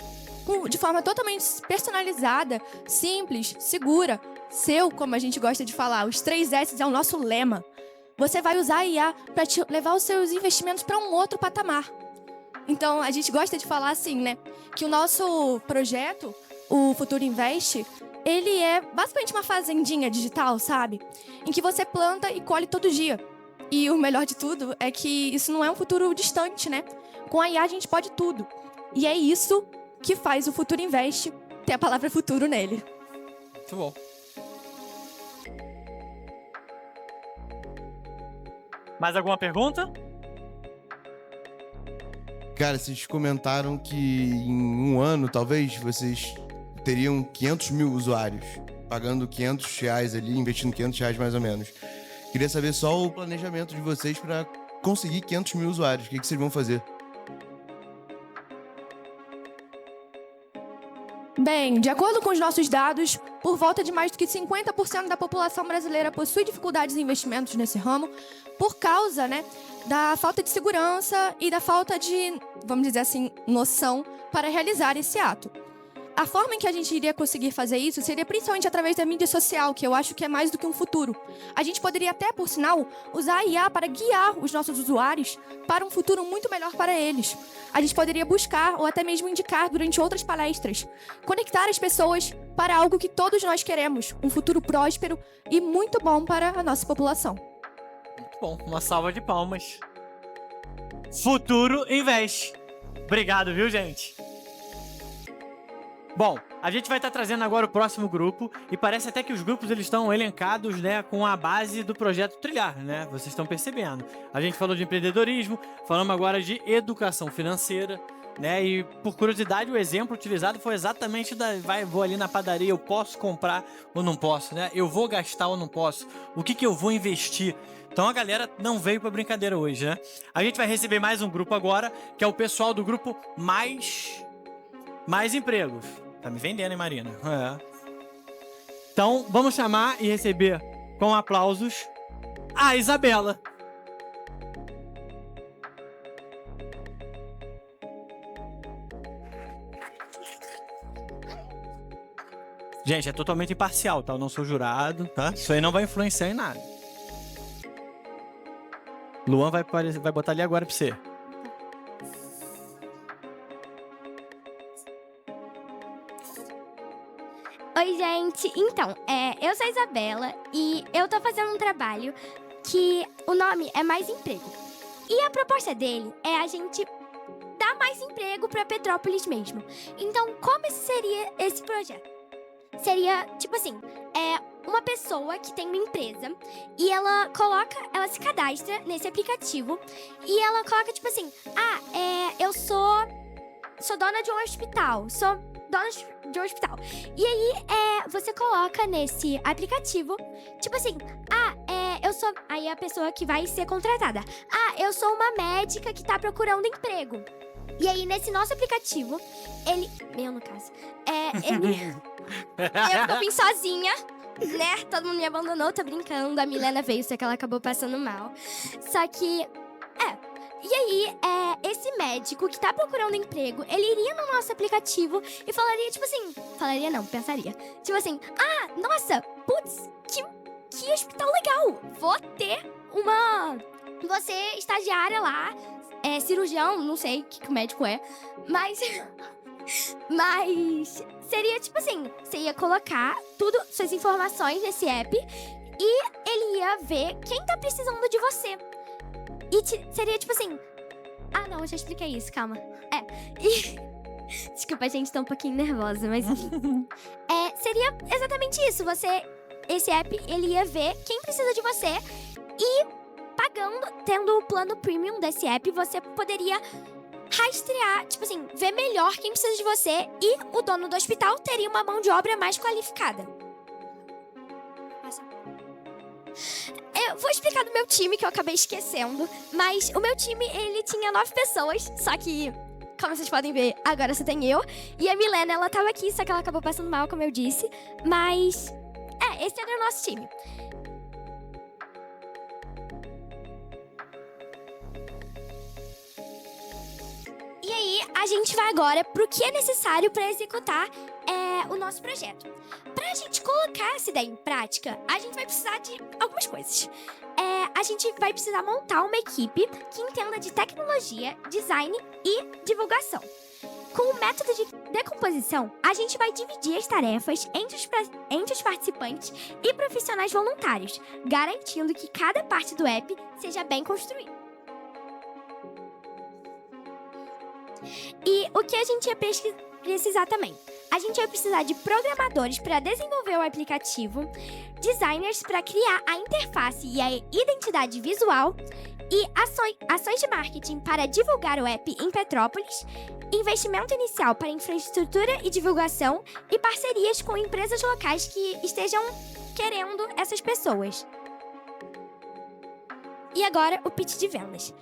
de forma totalmente personalizada, simples, segura, seu, como a gente gosta de falar. Os 3 S é o nosso lema. Você vai usar a IA para te levar os seus investimentos para um outro patamar. Então, a gente gosta de falar assim, né? Que o nosso projeto, o Futuro Invest, ele é basicamente uma fazendinha digital, sabe? Em que você planta e colhe todo dia. E o melhor de tudo é que isso não é um futuro distante, né? Com a IA a gente pode tudo. E é isso que faz o Futuro Invest ter a palavra futuro nele. Muito bom. Mais alguma pergunta? Cara, vocês comentaram que em um ano, talvez, vocês teriam 500 mil usuários, pagando R$500 ali, investindo R$500 mais ou menos. Queria saber só o planejamento de vocês para conseguir 500 mil usuários. O que vocês vão fazer? Bem, de acordo com os nossos dados, por volta de mais do que 50% da população brasileira possui dificuldades em investimentos nesse ramo por causa, da falta de segurança e da falta de, vamos dizer assim, noção para realizar esse ato. A forma em que a gente iria conseguir fazer isso seria principalmente através da mídia social, que eu acho que é mais do que um futuro. A gente poderia até, por sinal, usar a IA para guiar os nossos usuários para um futuro muito melhor para eles. A gente poderia buscar ou até mesmo indicar durante outras palestras, conectar as pessoas para algo que todos nós queremos, um futuro próspero e muito bom para a nossa população. Muito bom, uma salva de palmas. Futuro Invest. Obrigado, viu, gente? Bom, a gente vai estar trazendo agora o próximo grupo e parece até que os grupos eles estão elencados, com a base do projeto Trilhar, Vocês estão percebendo. A gente falou de empreendedorismo, falamos agora de educação financeira, E por curiosidade, o exemplo utilizado foi exatamente vou ali na padaria, eu posso comprar ou não posso, Eu vou gastar ou não posso? O que eu vou investir? Então a galera não veio pra brincadeira hoje, A gente vai receber mais um grupo agora, que é o pessoal do grupo Mais Empregos. Tá me vendendo, hein, Marina? Então, vamos chamar e receber com aplausos a Isabela. Gente, é totalmente imparcial, tá? Eu não sou jurado, tá? Isso aí não vai influenciar em nada. Luan vai botar ali agora pra você. Oi, gente. Então, eu sou a Isabela e eu tô fazendo um trabalho que o nome é Mais Emprego. E a proposta dele é a gente dar mais emprego pra Petrópolis mesmo. Então, como seria esse projeto? Seria, tipo assim, uma pessoa que tem uma empresa e ela se cadastra nesse aplicativo e ela coloca, tipo assim, eu sou dona de um hospital, sou dona de um hospital. E aí, você coloca nesse aplicativo, tipo assim, eu sou... Aí a pessoa que vai ser contratada. Eu sou uma médica que tá procurando emprego. E aí, nesse nosso aplicativo, meu, no caso, eu vim sozinha, Todo mundo me abandonou, tô brincando. A Milena veio, só que ela acabou passando mal. Só que, E aí, esse médico que tá procurando emprego, ele iria no nosso aplicativo e falaria, tipo assim... Falaria não, pensaria. Tipo assim, nossa, putz, que hospital legal. Vou ter Você estagiária lá, cirurgião, não sei o que o médico é. Mas seria tipo assim, você ia colocar tudo, suas informações nesse app e ele ia ver quem tá precisando de você. E seria tipo assim... não, eu já expliquei isso, calma. Desculpa, gente, tô um pouquinho nervosa, mas enfim. Seria exatamente isso. Esse app, ele ia ver quem precisa de você e tendo o plano premium desse app, você poderia rastrear, tipo assim, ver melhor quem precisa de você e o dono do hospital teria uma mão de obra mais qualificada. Eu vou explicar do meu time, que eu acabei esquecendo. Mas o meu time, ele tinha 9 pessoas. Só que, como vocês podem ver, agora só tem eu. E a Milena, ela tava aqui, só que ela acabou passando mal, como eu disse. Mas, esse era o nosso time. E aí, a gente vai agora pro que é necessário para executar o nosso projeto. Pra gente colocar essa ideia em prática, a gente vai precisar de algumas coisas. A gente vai precisar montar uma equipe que entenda de tecnologia, design e divulgação. Com o método de decomposição, a gente vai dividir as tarefas entre os participantes e profissionais voluntários, garantindo que cada parte do app seja bem construída. E o que a gente ia precisar também? A a gente vai precisar de programadores para desenvolver o aplicativo, designers para criar a interface e a identidade visual e ações de marketing para divulgar o app em Petrópolis, investimento inicial para infraestrutura e divulgação e parcerias com empresas locais que estejam querendo essas pessoas. E agora, o pitch de vendas.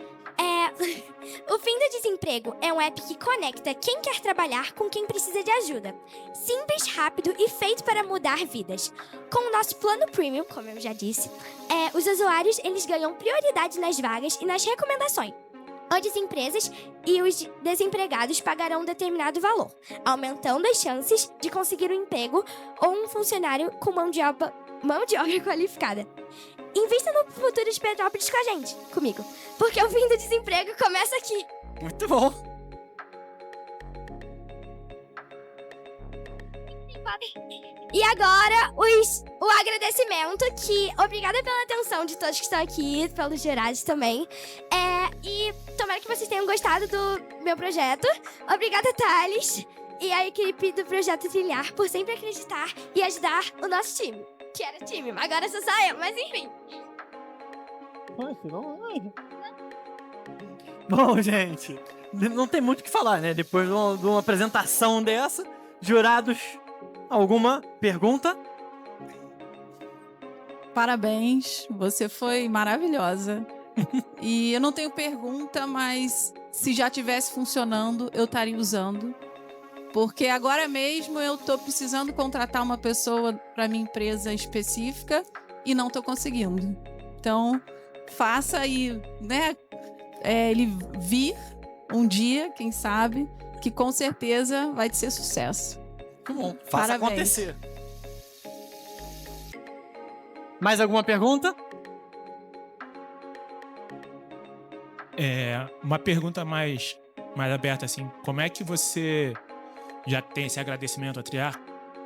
O Fim do Desemprego é um app que conecta quem quer trabalhar com quem precisa de ajuda. Simples, rápido e feito para mudar vidas. Com o nosso plano Premium, como eu já disse, os usuários eles ganham prioridade nas vagas e nas recomendações, onde as empresas e os desempregados pagarão um determinado valor, aumentando as chances de conseguir um emprego ou um funcionário com mão de obra qualificada. Invista no futuro de Petrópolis com a gente, comigo, porque o fim do desemprego começa aqui. Muito bom. E agora, o agradecimento, que obrigada pela atenção de todos que estão aqui, pelos jurados também. E tomara que vocês tenham gostado do meu projeto. Obrigada, Thales, e a equipe do Projeto Trilhar por sempre acreditar e ajudar o nosso time. Que era time, agora sou só eu, mas enfim. Bom, gente, não tem muito o que falar, né? Depois de uma apresentação dessa, jurados, alguma pergunta? Parabéns, você foi maravilhosa. E eu não tenho pergunta, mas se já tivesse funcionando, eu estaria usando. Porque agora mesmo eu tô precisando contratar uma pessoa para minha empresa específica e não tô conseguindo. Então, faça aí, né? Ele vir um dia, quem sabe, que com certeza vai ser sucesso. Muito bom, faça Parabéns. acontecer. Mais alguma pergunta? Uma pergunta mais aberta, assim. Como é que você já tem esse agradecimento a Trilhar?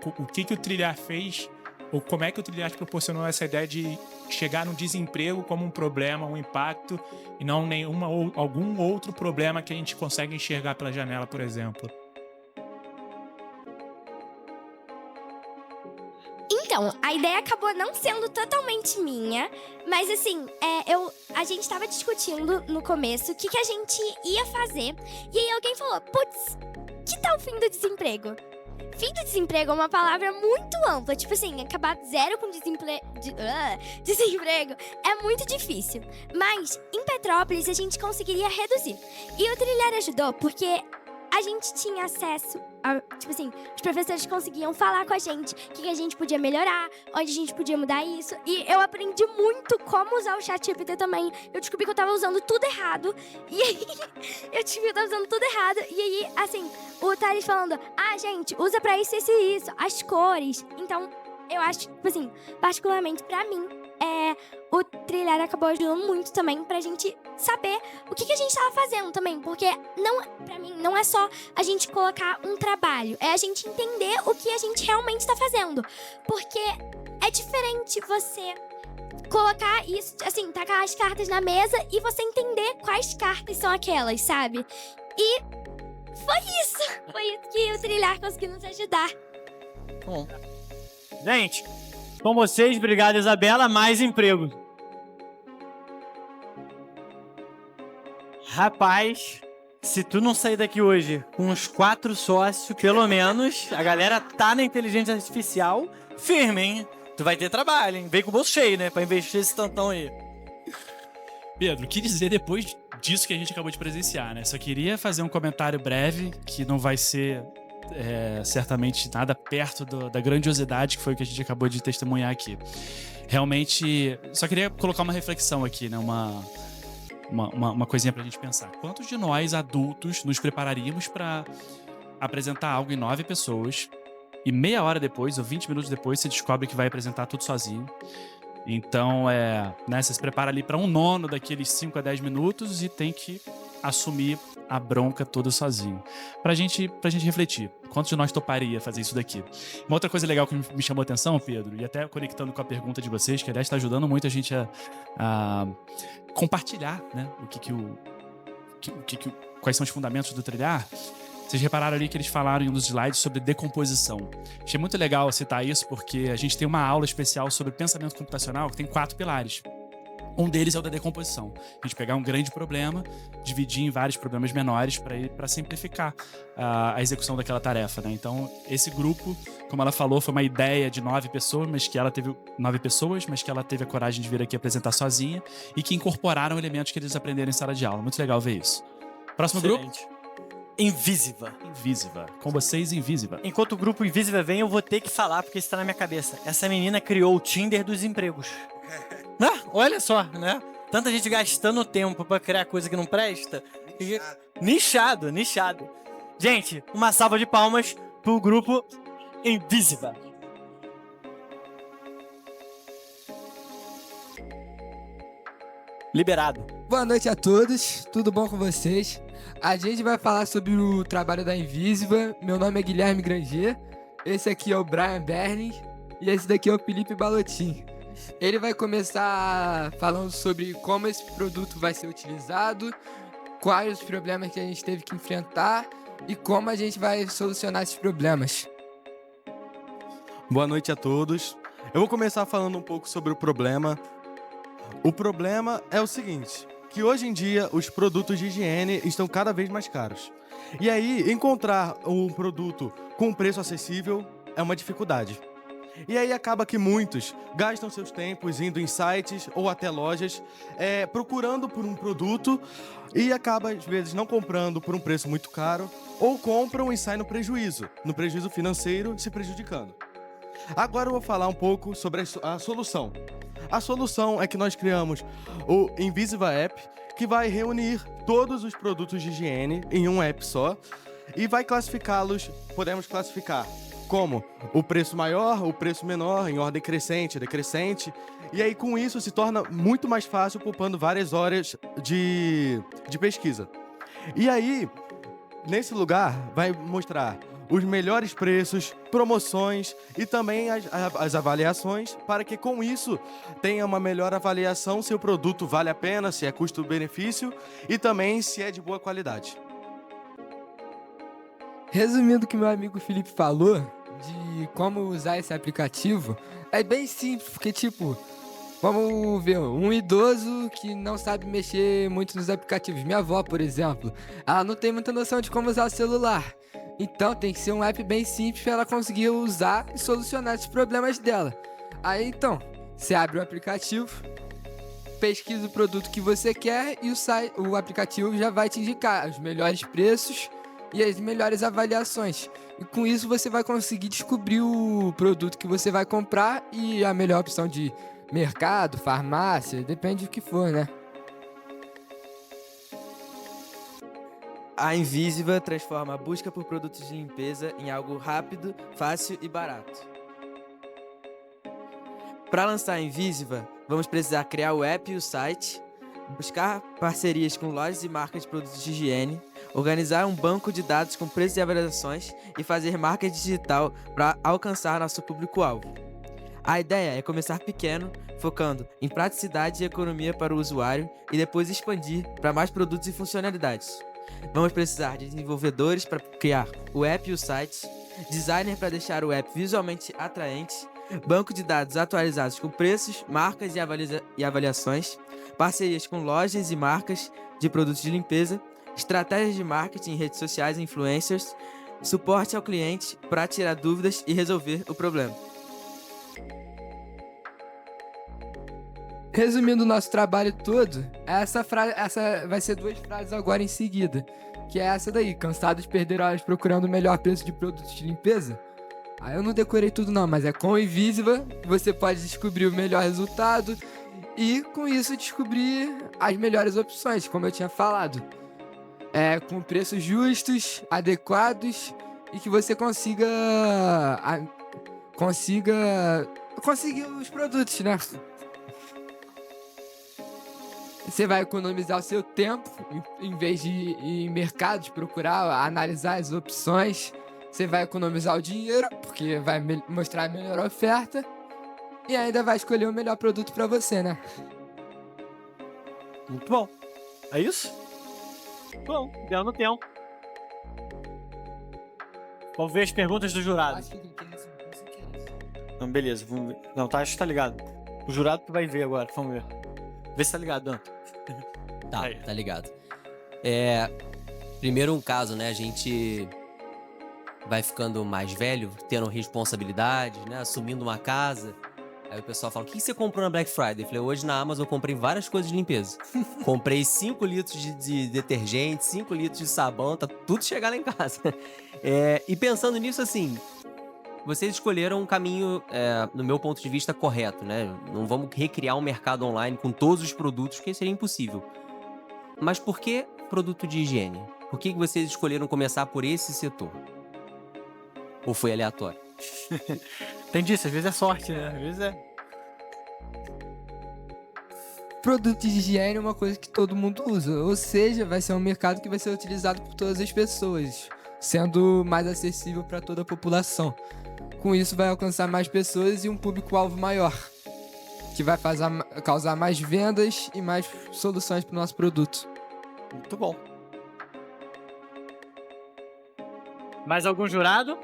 O que o Trilhar fez, ou como é que o Trilhar te proporcionou essa ideia de chegar no desemprego como um problema, um impacto, e não algum outro problema que a gente consegue enxergar pela janela, por exemplo? Então, a ideia acabou não sendo totalmente minha, mas assim, a gente tava discutindo no começo o que a gente ia fazer, e aí alguém falou, putz, que tal o fim do desemprego? Fim do desemprego é uma palavra muito ampla, tipo assim, acabar zero com desemprego é muito difícil, mas em Petrópolis a gente conseguiria reduzir, e o Trilhar ajudou porque a gente tinha acesso a, tipo assim, os professores conseguiam falar com a gente o que a gente podia melhorar, onde a gente podia mudar isso. E eu aprendi muito como usar o ChatGPT também. Eu descobri que eu tava usando tudo errado. E aí, E aí, assim, o Thales falando, gente, usa pra isso, isso e isso, as cores. Então, eu acho, tipo assim, particularmente pra mim, o Trilhar acabou ajudando muito também pra gente saber o que a gente tava fazendo também, porque pra mim não é só a gente colocar um trabalho, é a gente entender o que a gente realmente tá fazendo, porque é diferente você colocar isso, assim, tacar as cartas na mesa e você entender quais cartas são aquelas, sabe? E foi isso que o Trilhar conseguiu nos ajudar. Bom. Gente, com vocês, obrigado, Isabela, mais emprego. Rapaz, se tu não sair daqui hoje com uns 4 sócios, pelo menos, a galera tá na inteligência artificial firme, hein? Tu vai ter trabalho, hein? Vem com o bolso cheio, né? Pra investir esse tantão aí. Pedro, o que dizer depois disso que a gente acabou de presenciar, né? Só queria fazer um comentário breve, que não vai ser certamente nada perto da grandiosidade que foi o que a gente acabou de testemunhar aqui. Realmente, só queria colocar uma reflexão aqui, né? Uma coisinha pra gente pensar. Quantos de nós, adultos, nos prepararíamos para apresentar algo em 9 pessoas e meia hora depois, ou 20 minutos depois, você descobre que vai apresentar tudo sozinho? Então, né, você se prepara ali para 1/9 daqueles 5 a 10 minutos e tem que assumir a bronca toda sozinho. Pra gente refletir, quantos de nós toparia fazer isso daqui? Uma outra coisa legal que me chamou a atenção, Pedro, e até conectando com a pergunta de vocês, que aliás está ajudando muito a gente a compartilhar, né, quais são os fundamentos do Trilhar, Vocês repararam ali que eles falaram em um dos slides sobre decomposição. Achei muito legal citar isso porque a gente tem uma aula especial sobre pensamento computacional que tem 4 pilares. Um deles é o da decomposição. A gente pegar um grande problema, dividir em vários problemas menores para simplificar a execução daquela tarefa, né? Então, esse grupo, como ela falou, foi uma ideia de 9 pessoas, mas que ela teve a coragem de vir aqui apresentar sozinha e que incorporaram elementos que eles aprenderam em sala de aula. Muito legal ver isso. Próximo Excelente. grupo? Invisiva. Invisiva. Com vocês, Invisiva. Enquanto o grupo Invisiva vem, eu vou ter que falar, porque isso tá na minha cabeça. Essa menina criou o Tinder dos empregos. Olha só, né? Tanta gente gastando tempo pra criar coisa que não presta. Nichado. Gente, uma salva de palmas pro grupo Invisiva. Liberado. Boa noite a todos, tudo bom com vocês? A gente vai falar sobre o trabalho da Invisiva. Meu nome é Guilherme Granger, esse aqui é o Brian Berling e esse daqui é o Felipe Balotin. Ele vai começar falando sobre como esse produto vai ser utilizado, quais os problemas que a gente teve que enfrentar e como a gente vai solucionar esses problemas. Boa noite a todos. Eu vou começar falando um pouco sobre o problema. O problema é o seguinte, que hoje em dia os produtos de higiene estão cada vez mais caros. E aí, encontrar um produto com preço acessível é uma dificuldade. E aí acaba que muitos gastam seus tempos indo em sites ou até lojas procurando por um produto e acaba, às vezes, não comprando por um preço muito caro ou compram e saem no prejuízo financeiro, se prejudicando. Agora eu vou falar um pouco sobre a solução. A solução é que nós criamos o Invisiva App, que vai reunir todos os produtos de higiene em um app só e vai classificá-los, podemos classificar como o preço maior, o preço menor, em ordem crescente, decrescente. E aí, com isso, se torna muito mais fácil, poupando várias horas de pesquisa. E aí, nesse lugar, vai mostrar os melhores preços, promoções e também as avaliações, para que com isso tenha uma melhor avaliação se o produto vale a pena, se é custo-benefício e também se é de boa qualidade. Resumindo o que meu amigo Felipe falou, de como usar esse aplicativo, é bem simples, porque vamos ver, um idoso que não sabe mexer muito nos aplicativos. Minha avó, por exemplo, ela não tem muita noção de como usar o celular. Então tem que ser um app bem simples para ela conseguir usar e solucionar esses problemas dela. Aí então, você abre o aplicativo, pesquisa o produto que você quer e o aplicativo já vai te indicar os melhores preços e as melhores avaliações. E com isso você vai conseguir descobrir o produto que você vai comprar e a melhor opção de mercado, farmácia, depende do que for, né? A Invisiva transforma a busca por produtos de limpeza em algo rápido, fácil e barato. Para lançar a Invisiva, vamos precisar criar o app e o site, buscar parcerias com lojas e marcas de produtos de higiene, organizar um banco de dados com preços e avaliações e fazer marketing digital para alcançar nosso público-alvo. A ideia é começar pequeno, focando em praticidade e economia para o usuário e depois expandir para mais produtos e funcionalidades. Vamos precisar de desenvolvedores para criar o app e o site, designer para deixar o app visualmente atraente, banco de dados atualizados com preços, marcas e avaliações, parcerias com lojas e marcas de produtos de limpeza, estratégias de marketing em redes sociais e influencers, suporte ao cliente para tirar dúvidas e resolver o problema. Resumindo o nosso trabalho todo, essa vai ser 2 frases agora em seguida, que é essa daí: cansados de perder horas procurando o melhor preço de produtos de limpeza? Aí eu não decorei tudo não, mas é com o Invisiva você pode descobrir o melhor resultado e com isso descobrir as melhores opções, como eu tinha falado. Com preços justos, adequados e que você consiga conseguir os produtos, né? Você vai economizar o seu tempo, em vez de ir em mercados, procurar, analisar as opções. Você vai economizar o dinheiro, porque vai mostrar a melhor oferta. E ainda vai escolher o melhor produto para você, né? Muito bom. É isso? Bom, deu no tempo. Vamos ver as perguntas do jurado. Não, beleza, vamos ver. Não, tá, acho que tá ligado. O jurado que vai ver agora, vamos ver. Vê se tá ligado, Danto. Tá ligado. Primeiro um caso, né? A gente vai ficando mais velho, tendo responsabilidades, né? Assumindo uma casa. Aí o pessoal fala, o que você comprou na Black Friday? Eu falei, hoje na Amazon eu comprei várias coisas de limpeza. Comprei 5 litros de detergente, 5 litros de sabão, tá tudo chegar lá em casa. E pensando nisso, assim, vocês escolheram um caminho, no meu ponto de vista, correto, né? Não vamos recriar um mercado online com todos os produtos, porque seria impossível. Mas por que produto de higiene? Por que vocês escolheram começar por esse setor? Ou foi aleatório? Entendi, às vezes é sorte, né? Às vezes é... Produto de higiene é uma coisa que todo mundo usa, ou seja, vai ser um mercado que vai ser utilizado por todas as pessoas, sendo mais acessível para toda a população. Com isso vai alcançar mais pessoas e um público-alvo maior, que vai causar mais vendas e mais soluções para o nosso produto. Muito bom. Mais algum jurado?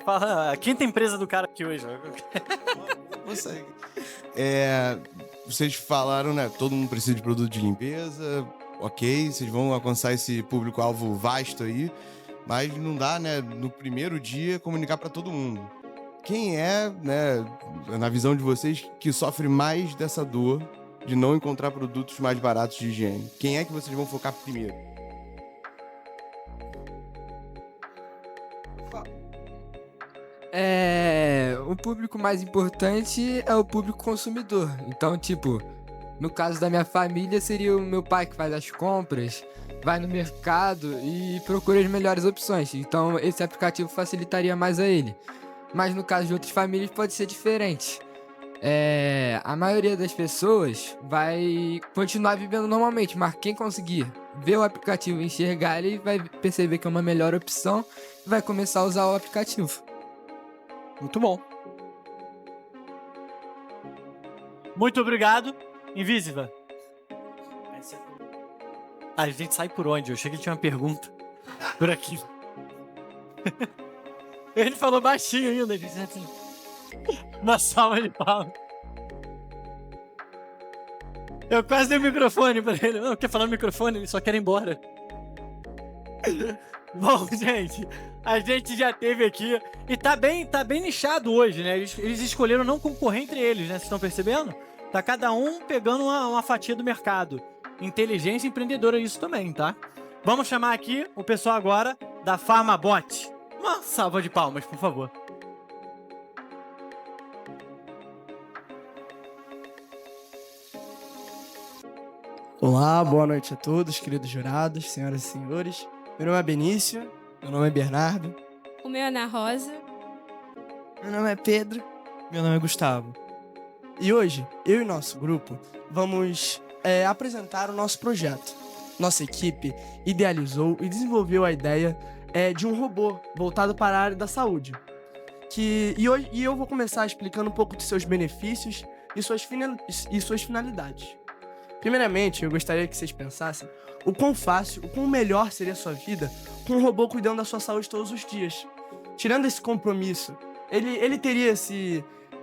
Fala a quinta empresa do cara aqui hoje. Vocês falaram, né? Todo mundo precisa de produto de limpeza, ok, vocês vão alcançar esse público-alvo vasto aí, mas não dá, né, no primeiro dia comunicar para todo mundo. Quem é, né, na visão de vocês, que sofre mais dessa dor de não encontrar produtos mais baratos de higiene? Quem é que vocês vão focar primeiro? O público mais importante é o público consumidor. Então, tipo, no caso da minha família, seria o meu pai que faz as compras, vai no mercado e procura as melhores opções. Então, esse aplicativo facilitaria mais a ele. Mas no caso de outras famílias, pode ser diferente. A maioria das pessoas vai continuar vivendo normalmente, mas quem conseguir ver o aplicativo e enxergar, ele vai perceber que é uma melhor opção e vai começar a usar o aplicativo. Muito bom. Muito obrigado. Invisível. A gente sai por onde? Eu achei que ele tinha uma pergunta. Por aqui. Ele falou baixinho ainda. Ele disse assim, uma salva de palmas. Eu quase dei o microfone pra ele. Não, quer falar no microfone? Ele só quer ir embora. Bom, gente, a gente já teve aqui e tá bem nichado hoje, né? Eles escolheram não concorrer entre eles, né? Vocês estão percebendo? Tá cada um pegando uma fatia do mercado. Inteligência empreendedora isso também, tá? Vamos chamar aqui o pessoal agora da Farmabot. Uma salva de palmas, por favor. Olá, boa noite a todos, queridos jurados, senhoras e senhores. Meu nome é Benício, meu nome é Bernardo. O meu é Ana Rosa. Meu nome é Pedro. Meu nome é Gustavo. E hoje, eu e nosso grupo vamos apresentar o nosso projeto. Nossa equipe idealizou e desenvolveu a ideia de um robô voltado para a área da saúde. E eu vou começar explicando um pouco de seus benefícios e suas finalidades. Primeiramente, eu gostaria que vocês pensassem o quão fácil, o quão melhor seria a sua vida com um robô cuidando da sua saúde todos os dias. Tirando esse compromisso, ele teria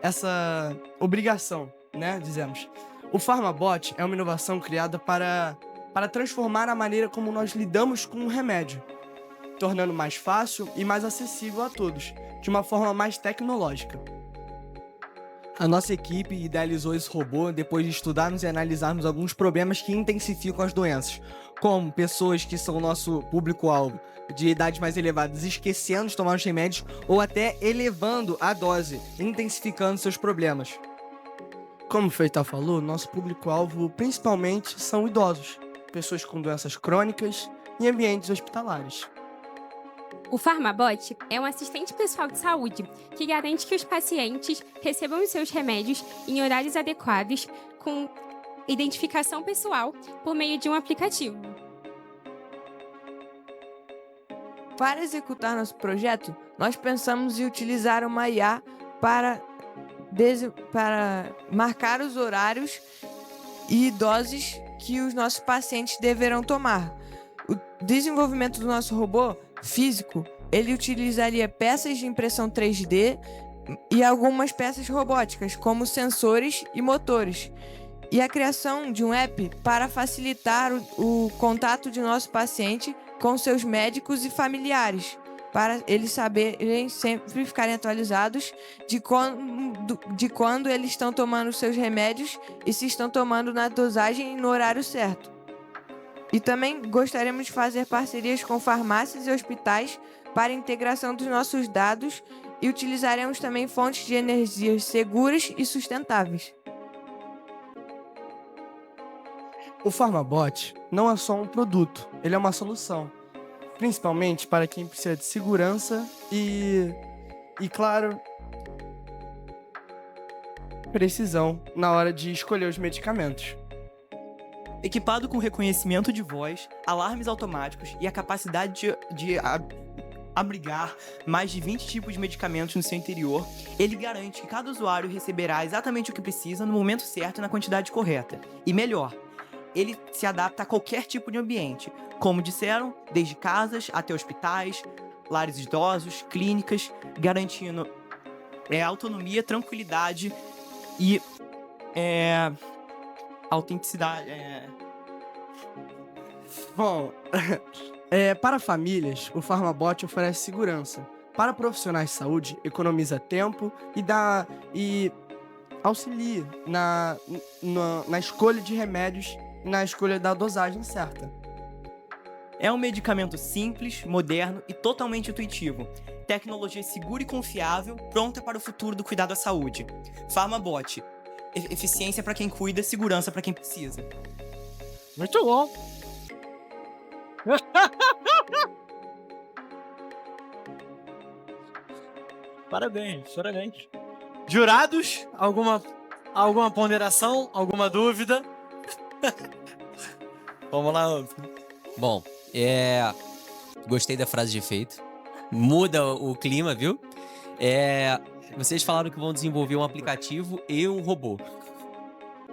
essa obrigação, né, dizemos. O Farmabot é uma inovação criada para transformar a maneira como nós lidamos com o remédio, tornando mais fácil e mais acessível a todos, de uma forma mais tecnológica. A nossa equipe idealizou esse robô depois de estudarmos e analisarmos alguns problemas que intensificam as doenças, como pessoas que são nosso público-alvo de idades mais elevadas esquecendo de tomar os remédios ou até elevando a dose, intensificando seus problemas. Como o Feital falou, nosso público-alvo principalmente são idosos, pessoas com doenças crônicas e ambientes hospitalares. O Farmabot é um assistente pessoal de saúde que garante que os pacientes recebam os seus remédios em horários adequados, com identificação pessoal por meio de um aplicativo. Para executar nosso projeto, nós pensamos em utilizar uma IA para marcar os horários e doses que os nossos pacientes deverão tomar. O desenvolvimento do nosso robô físico ele utilizaria peças de impressão 3D e algumas peças robóticas, como sensores e motores. E a criação de um app para facilitar o contato de nosso paciente com seus médicos e familiares, para eles saberem sempre ficarem atualizados de quando eles estão tomando seus remédios e se estão tomando na dosagem e no horário certo. E também gostaríamos de fazer parcerias com farmácias e hospitais para a integração dos nossos dados e utilizaremos também fontes de energias seguras e sustentáveis. O Pharmabot não é só um produto, ele é uma solução. Principalmente para quem precisa de segurança e claro, precisão na hora de escolher os medicamentos. Equipado com reconhecimento de voz, alarmes automáticos e a capacidade de abrigar mais de 20 tipos de medicamentos no seu interior, ele garante que cada usuário receberá exatamente o que precisa no momento certo e na quantidade correta. E melhor, ele se adapta a qualquer tipo de ambiente, como disseram, desde casas até hospitais, lares idosos, clínicas, garantindo autonomia, tranquilidade e autenticidade. Bom, para famílias, o Pharmabot oferece segurança. Para profissionais de saúde, economiza tempo e auxilia na escolha de remédios e na escolha da dosagem certa. É um medicamento simples, moderno e totalmente intuitivo. Tecnologia segura e confiável, pronta para o futuro do cuidado à saúde. Pharmabot. Eficiência para quem cuida, segurança para quem precisa. Muito bom. Parabéns, parabéns. Jurados, alguma ponderação, alguma dúvida? Vamos lá, Anthony. Bom, gostei da frase de efeito. Muda o clima, viu? Vocês falaram que vão desenvolver um aplicativo e um robô.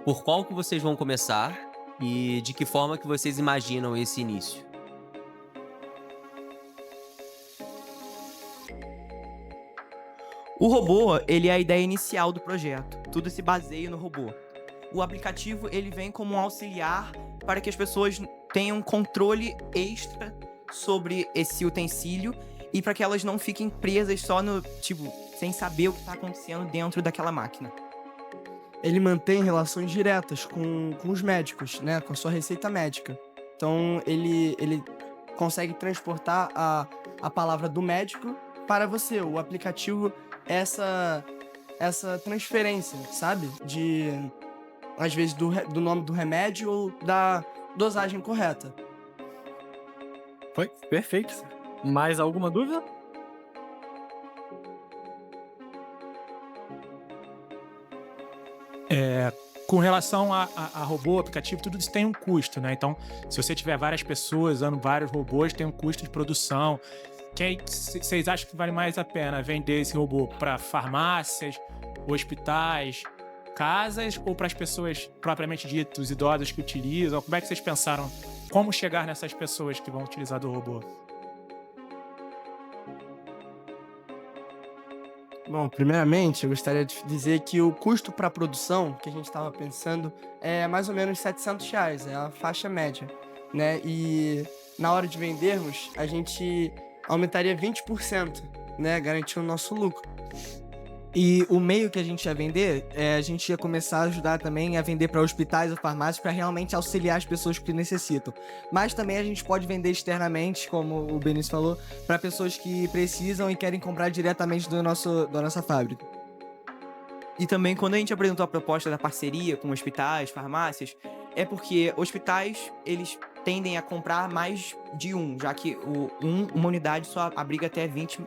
Por qual que vocês vão começar e de que forma que vocês imaginam esse início? O robô, ele é a ideia inicial do projeto. Tudo se baseia no robô. O aplicativo, ele vem como um auxiliar para que as pessoas tenham controle extra sobre esse utensílio e para que elas não fiquem presas só sem saber o que está acontecendo dentro daquela máquina. Ele mantém relações diretas com os médicos, né, com a sua receita médica. Então, ele consegue transportar a palavra do médico para você. O aplicativo é essa transferência, sabe? Às vezes, do nome do remédio ou da dosagem correta. Foi perfeito. Mais alguma dúvida? Com relação a robô, aplicativo, tudo isso tem um custo, né? Então, se você tiver várias pessoas usando vários robôs, tem um custo de produção. Vocês acham que vale mais a pena vender esse robô para farmácias, hospitais, casas ou para as pessoas propriamente ditas, os idosos que utilizam? Como é que vocês pensaram? Como chegar nessas pessoas que vão utilizar do robô? Bom, primeiramente, eu gostaria de dizer que o custo para a produção que a gente estava pensando é mais ou menos R$700, é a faixa média, né? E na hora de vendermos, a gente aumentaria 20%, né? Garantindo o nosso lucro. E o meio que a gente ia vender, a gente ia começar a ajudar também a vender para hospitais ou farmácias para realmente auxiliar as pessoas que necessitam. Mas também a gente pode vender externamente, como o Benício falou, para pessoas que precisam e querem comprar diretamente da nossa fábrica. E também, quando a gente apresentou a proposta da parceria com hospitais, farmácias, é porque hospitais, eles tendem a comprar mais de um, já que uma unidade só abriga até 20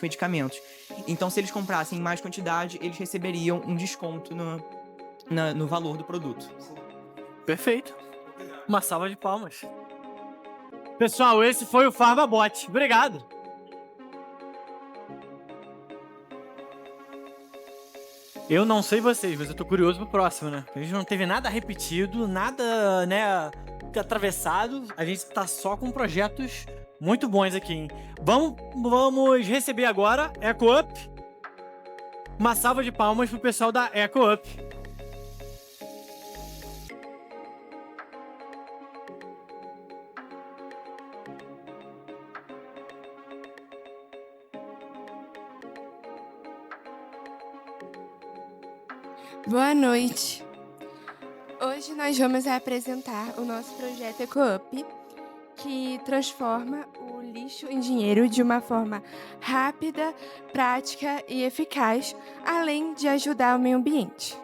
medicamentos. Então, se eles comprassem em mais quantidade, eles receberiam um desconto no valor do produto. Perfeito. Uma salva de palmas. Pessoal, esse foi o Pharmabot. Obrigado. Eu não sei vocês, mas eu tô curioso pro próximo, né? A gente não teve nada repetido, nada, né, atravessado. A gente tá só com projetos Muito bons aqui, hein? Vamos receber agora Eco Up. Uma salva de palmas pro pessoal da Eco Up. Boa noite. Hoje nós vamos apresentar o nosso projeto EcoUp, que transforma o lixo em dinheiro de uma forma rápida, prática e eficaz, além de ajudar o meio ambiente.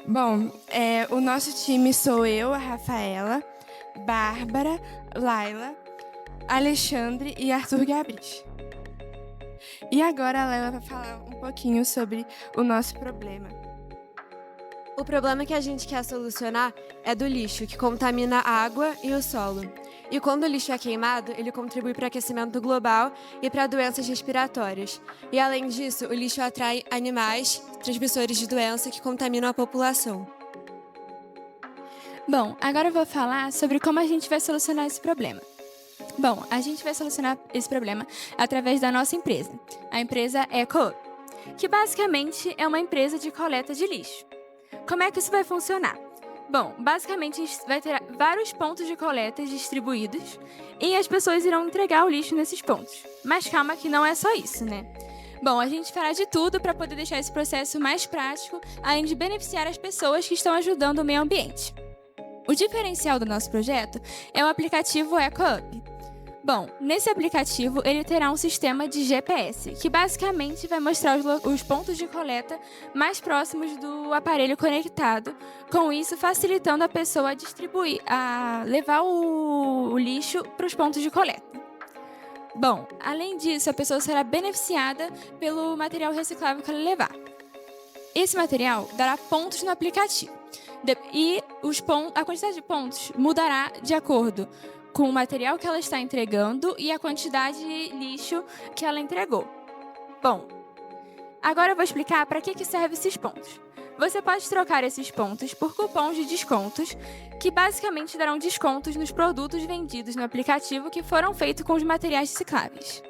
Bom, o nosso time sou eu, a Rafaela, Bárbara, Laila, Alexandre e Arthur Gabris. E agora a Laila vai falar um pouquinho sobre o nosso problema. O problema que a gente quer solucionar é do lixo, que contamina a água e o solo. E quando o lixo é queimado, ele contribui para o aquecimento global e para doenças respiratórias. E além disso, o lixo atrai animais transmissores de doença que contaminam a população. Bom, agora eu vou falar sobre como a gente vai solucionar esse problema. Bom, a gente vai solucionar esse problema através da nossa empresa, a empresa EcoUp, que basicamente é uma empresa de coleta de lixo. Como é que isso vai funcionar? Bom, basicamente a gente vai ter vários pontos de coleta distribuídos e as pessoas irão entregar o lixo nesses pontos. Mas calma que não é só isso, né? Bom, a gente fará de tudo para poder deixar esse processo mais prático, além de beneficiar as pessoas que estão ajudando o meio ambiente. O diferencial do nosso projeto é o aplicativo EcoUp. Bom, nesse aplicativo ele terá um sistema de GPS, que basicamente vai mostrar os pontos de coleta mais próximos do aparelho conectado, com isso facilitando a pessoa a distribuir, a levar o lixo para os pontos de coleta. Bom, além disso, a pessoa será beneficiada pelo material reciclável que ela levar. Esse material dará pontos no aplicativo, e a quantidade de pontos mudará de acordo com o material que ela está entregando e a quantidade de lixo que ela entregou. Bom, agora eu vou explicar para que servem esses pontos. Você pode trocar esses pontos por cupons de descontos, que basicamente darão descontos nos produtos vendidos no aplicativo que foram feitos com os materiais recicláveis.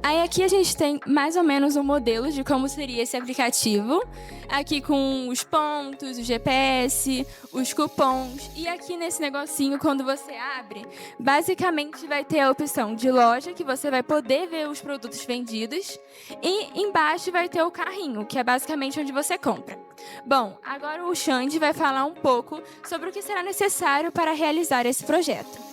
Aí aqui a gente tem mais ou menos um modelo de como seria esse aplicativo. Aqui com os pontos, o GPS, os cupons. E aqui nesse negocinho, quando você abre, basicamente vai ter a opção de loja, que você vai poder ver os produtos vendidos. E embaixo vai ter o carrinho, que é basicamente onde você compra. Bom, agora o Xande vai falar um pouco sobre o que será necessário para realizar esse projeto.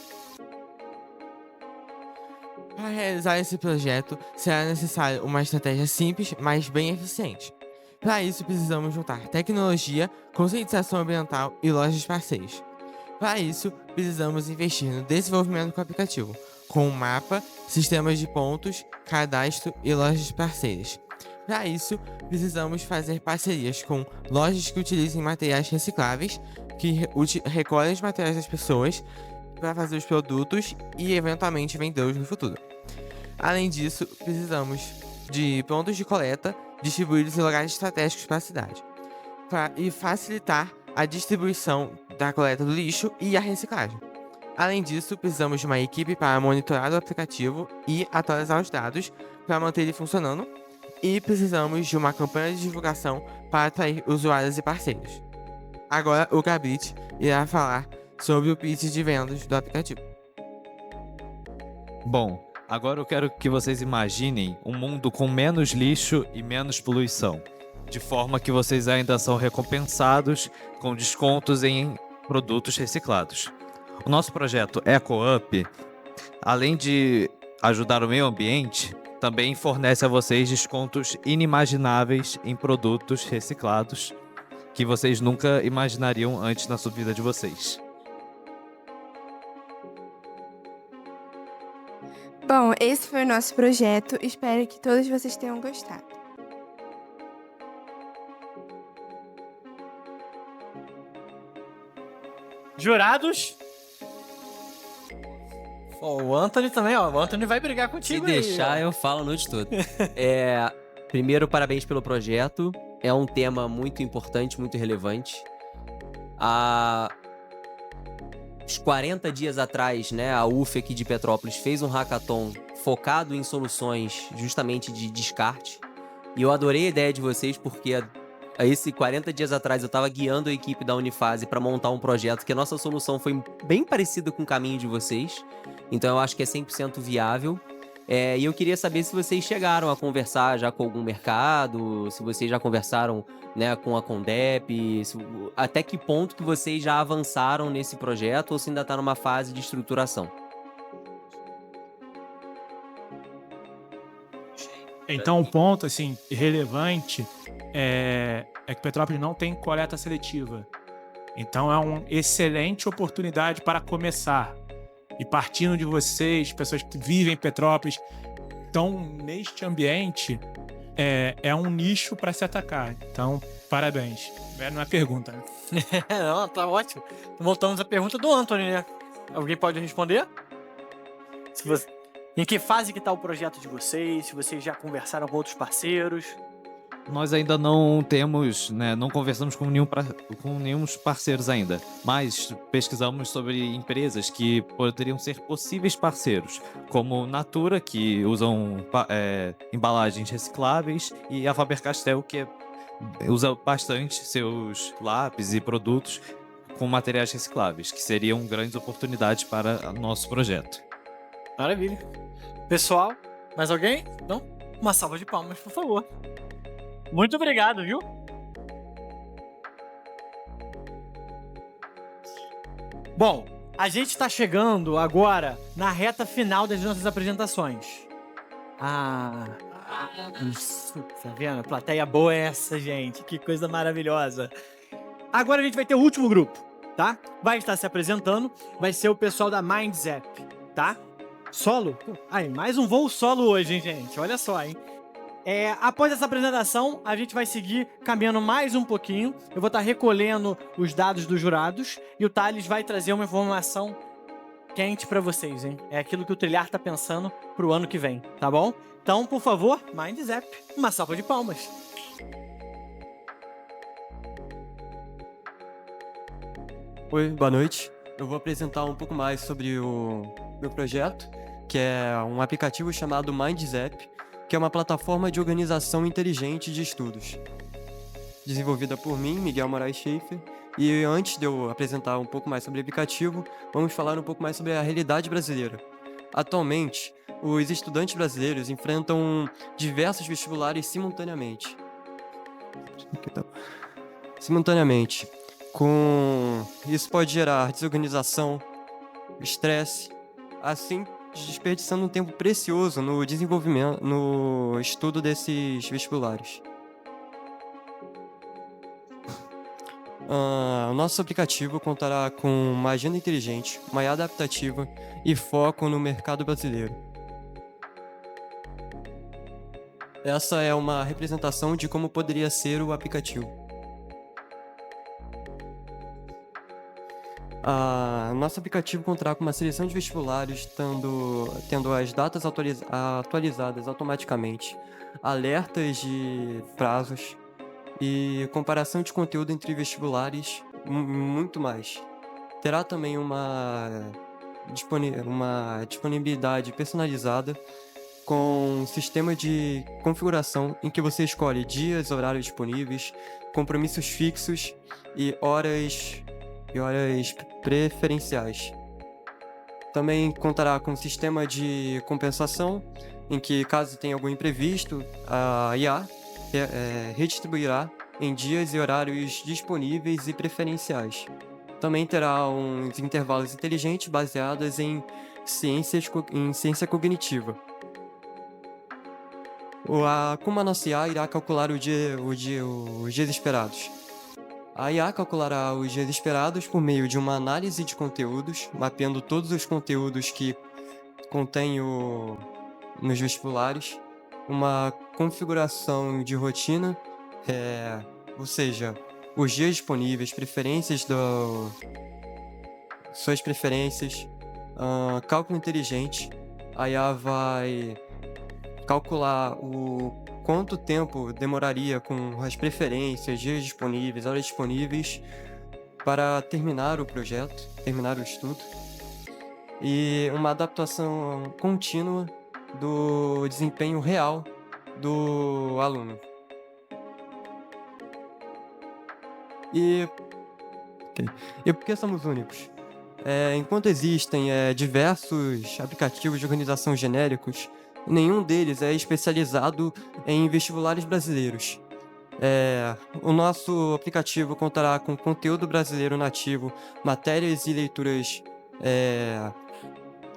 Para realizar esse projeto, será necessário uma estratégia simples, mas bem eficiente. Para isso, precisamos juntar tecnologia, conscientização ambiental e lojas parceiras. Para isso, precisamos investir no desenvolvimento do aplicativo, com um mapa, sistemas de pontos, cadastro e lojas parceiras. Para isso, precisamos fazer parcerias com lojas que utilizem materiais recicláveis, que recolhem os materiais das pessoas para fazer os produtos e eventualmente vendê-los no futuro. Além disso, precisamos de pontos de coleta distribuídos em lugares estratégicos para a cidade, e facilitar a distribuição da coleta do lixo e a reciclagem. Além disso, precisamos de uma equipe para monitorar o aplicativo e atualizar os dados para manter ele funcionando, e precisamos de uma campanha de divulgação para atrair usuários e parceiros. Agora o Gabrit irá falar sobre o pitch de vendas do aplicativo. Bom, agora eu quero que vocês imaginem um mundo com menos lixo e menos poluição, de forma que vocês ainda são recompensados com descontos em produtos reciclados. O nosso projeto EcoUp, além de ajudar o meio ambiente, também fornece a vocês descontos inimagináveis em produtos reciclados que vocês nunca imaginariam antes na sua vida de vocês. Bom, esse foi o nosso projeto. Espero que todos vocês tenham gostado. Jurados? O Anthony também, ó. O Anthony vai brigar contigo Se aí. deixar, eu falo a noite toda. Primeiro, parabéns pelo projeto. É um tema muito importante, muito relevante. Há uns 40 dias atrás, né, a UF aqui de Petrópolis fez um hackathon focado em soluções justamente de descarte. E eu adorei a ideia de vocês porque a esse 40 dias atrás eu estava guiando a equipe da Unifase para montar um projeto que a nossa solução foi bem parecida com o caminho de vocês. Então eu acho que é 100% viável. E eu queria saber se vocês chegaram a conversar já com algum mercado, se vocês já conversaram, né, com a Condep, até que ponto que vocês já avançaram nesse projeto ou se ainda está numa fase de estruturação. Então, um ponto assim relevante é que Petrópolis não tem coleta seletiva. Então, é uma excelente oportunidade para começar. E partindo de vocês, pessoas que vivem em Petrópolis, estão neste ambiente, é um nicho para se atacar. Então, parabéns. Não é pergunta, né? Não, tá ótimo. Voltamos à pergunta do Anthony, né? Alguém pode responder? Em que fase que tá o projeto de vocês? Se vocês já conversaram com outros parceiros? Nós ainda não temos, né, não conversamos com nenhum parceiros ainda, mas pesquisamos sobre empresas que poderiam ser possíveis parceiros, como Natura, que usam embalagens recicláveis, e a Faber-Castell, que usa bastante seus lápis e produtos com materiais recicláveis, que seriam grandes oportunidades para o nosso projeto. Maravilha. Pessoal, mais alguém? Não? Uma salva de palmas, por favor. Muito obrigado, viu? Bom, a gente está chegando agora na reta final das nossas apresentações. Isso, tá vendo? Plateia boa é essa, gente. Que coisa maravilhosa. Agora a gente vai ter o último grupo, tá? Vai estar se apresentando, vai ser o pessoal da MindZap, tá? Solo? Aí, mais um voo solo hoje, hein, gente? Olha só, hein? Após essa apresentação, a gente vai seguir caminhando mais um pouquinho. Eu vou estar recolhendo os dados dos jurados e o Thales vai trazer uma informação quente pra vocês, hein? É aquilo que o Trilhar tá pensando pro ano que vem, tá bom? Então, por favor, MindZap, uma salva de palmas. Oi, boa noite. Eu vou apresentar um pouco mais sobre o meu projeto, que é um aplicativo chamado MindZap, que é uma plataforma de organização inteligente de estudos. Desenvolvida por mim, Miguel Moraes Schaefer. E antes de eu apresentar um pouco mais sobre o aplicativo, vamos falar um pouco mais sobre a realidade brasileira. Atualmente, os estudantes brasileiros enfrentam diversos vestibulares simultaneamente. Isso pode gerar desorganização, estresse, assim desperdiçando um tempo precioso no desenvolvimento, no estudo desses vestibulares. O nosso aplicativo contará com uma agenda inteligente, uma IA adaptativa e foco no mercado brasileiro. Essa é uma representação de como poderia ser o aplicativo. Nosso aplicativo contará com uma seleção de vestibulares, tendo as datas atualizadas automaticamente, alertas de prazos e comparação de conteúdo entre vestibulares, muito mais. Terá também uma disponibilidade personalizada com um sistema de configuração em que você escolhe dias, horários disponíveis, compromissos fixos e horas preferenciais. Também contará com um sistema de compensação, em que, caso tenha algum imprevisto, a IA redistribuirá em dias e horários disponíveis e preferenciais. Também terá uns intervalos inteligentes baseados em ciência cognitiva. Como a nossa IA irá calcular os dias esperados? A IA calculará os dias esperados por meio de uma análise de conteúdos, mapeando todos os conteúdos que contém nos vestibulares, uma configuração de rotina, ou seja, os dias disponíveis, suas preferências, cálculo inteligente. A IA vai calcular quanto tempo demoraria com as preferências, dias disponíveis, horas disponíveis, para terminar o projeto, terminar o estudo, e uma adaptação contínua do desempenho real do aluno. E por que somos únicos? Enquanto existem diversos aplicativos de organização genéricos, nenhum deles é especializado em vestibulares brasileiros. O nosso aplicativo contará com conteúdo brasileiro nativo, matérias e leituras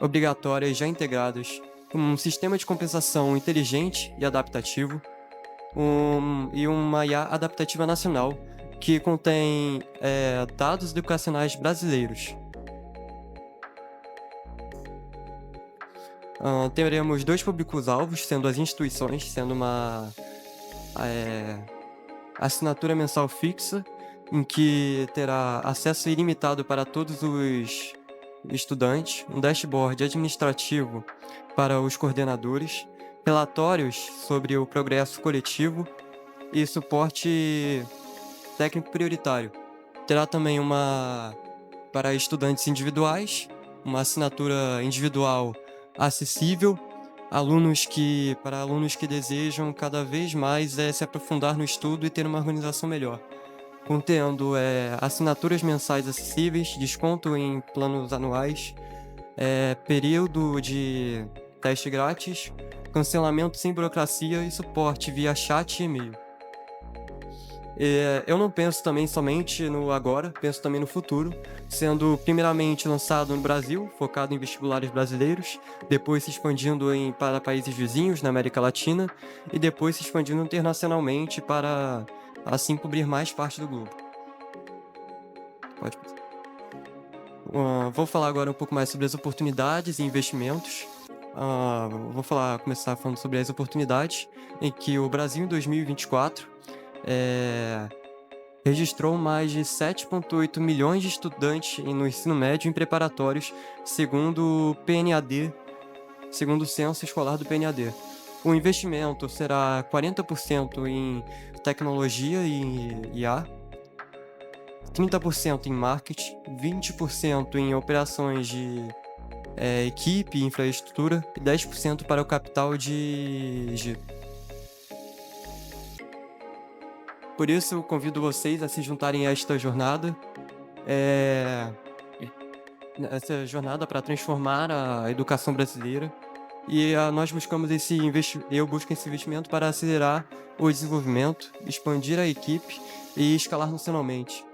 obrigatórias já integradas, um sistema de compensação inteligente e adaptativo, e uma IA adaptativa nacional que contém dados educacionais brasileiros. Teremos 2 públicos-alvos, sendo as instituições, sendo uma assinatura mensal fixa, em que terá acesso ilimitado para todos os estudantes, um dashboard administrativo para os coordenadores, relatórios sobre o progresso coletivo e suporte técnico prioritário. Terá também para estudantes individuais, uma assinatura individual acessível, para alunos que desejam cada vez mais se aprofundar no estudo e ter uma organização melhor, contendo assinaturas mensais acessíveis, desconto em planos anuais, período de teste grátis, cancelamento sem burocracia e suporte via chat e e-mail. Eu não penso também somente no agora, penso também no futuro, sendo primeiramente lançado no Brasil, focado em vestibulares brasileiros, depois se expandindo para países vizinhos na América Latina e depois se expandindo internacionalmente para assim cobrir mais parte do globo. Pode passar. Vou falar agora um pouco mais sobre as oportunidades e investimentos. Começar falando sobre as oportunidades, em que o Brasil em 2024 registrou mais de 7,8 milhões de estudantes no ensino médio e em preparatórios, segundo o PNAD, segundo o censo escolar do PNAD. O investimento será 40% em tecnologia e IA, 30% em marketing, 20% em operações de equipe e infraestrutura e 10% para o capital de giro. Por isso, eu convido vocês a se juntarem a esta jornada. Essa jornada para transformar a educação brasileira. E nós buscamos eu busco esse investimento para acelerar o desenvolvimento, expandir a equipe e escalar nacionalmente.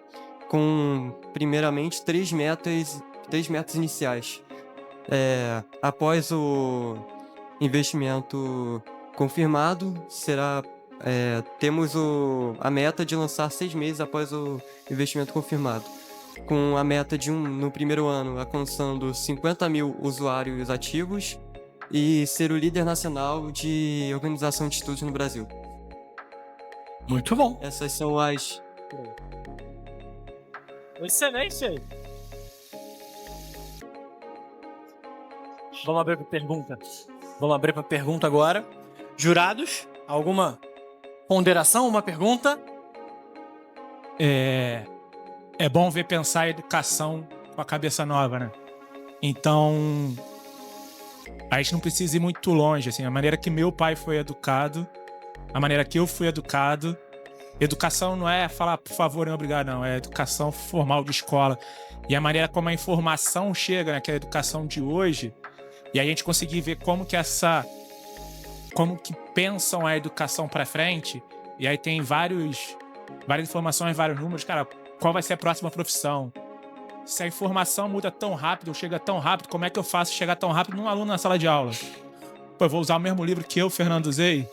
Com, primeiramente, três metas iniciais. Após o investimento confirmado, temos a meta de lançar 6 meses após o investimento confirmado, com a meta de no primeiro ano alcançando 50 mil usuários ativos e ser o líder nacional de organização de estudos no Brasil. Muito bom. Essas são as... Excelente. Vamos abrir para pergunta agora. Jurados, alguma ponderação, uma pergunta? É bom ver pensar a educação com a cabeça nova, né? Então, a gente não precisa ir muito longe, assim, a maneira que meu pai foi educado, a maneira que eu fui educado. Educação não é falar por favor e obrigado, não. É educação formal de escola. E a maneira como a informação chega, né, que é a educação de hoje, e a gente conseguir ver como que pensam a educação para frente, e aí tem várias informações, vários números. Cara, qual vai ser a próxima profissão? Se a informação muda tão rápido, chega tão rápido, como é que eu faço chegar tão rápido num aluno na sala de aula? Pô, eu vou usar o mesmo livro que eu, Fernando, usei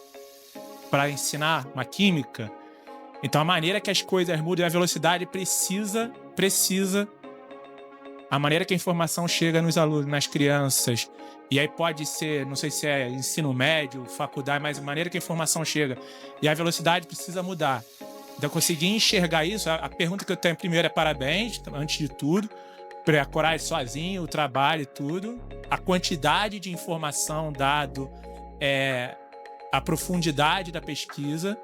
para ensinar uma química? Então a maneira que as coisas mudam, a velocidade precisa a maneira que a informação chega nos alunos, nas crianças. E aí pode ser, não sei se é ensino médio, faculdade, mas a maneira que a informação chega. E a velocidade precisa mudar. Então, conseguir enxergar isso, a pergunta que eu tenho primeiro é parabéns, antes de tudo, para a coragem sozinho, o trabalho e tudo. A quantidade de informação dado, a profundidade da pesquisa.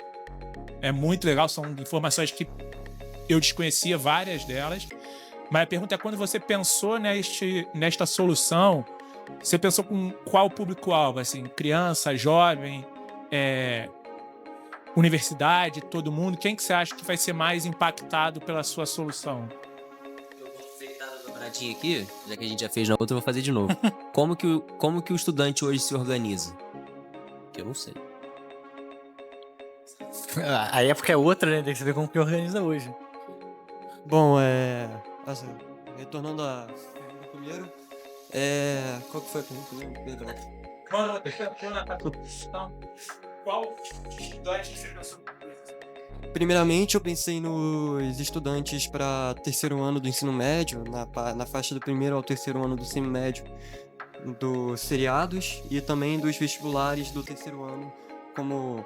É muito legal, são informações que eu desconhecia várias delas. Mas a pergunta é, quando você pensou nesta solução, você pensou com qual público-alvo? Assim, criança, jovem, universidade, todo mundo? Quem que você acha que vai ser mais impactado pela sua solução? Dobradinha aqui, já que a gente já fez na outra, eu vou fazer de novo. Como que o estudante hoje se organiza? Que eu não sei. A época é outra, né? Tem que saber como que organiza hoje. Bom, assim, retornando à pergunta primeiro, qual que foi a pergunta mesmo, Pedro? Qual estudante você pensou? Primeiramente, eu pensei nos estudantes para terceiro ano do ensino médio, na faixa do primeiro ao terceiro ano do ensino médio, dos seriados e também dos vestibulares do terceiro ano, como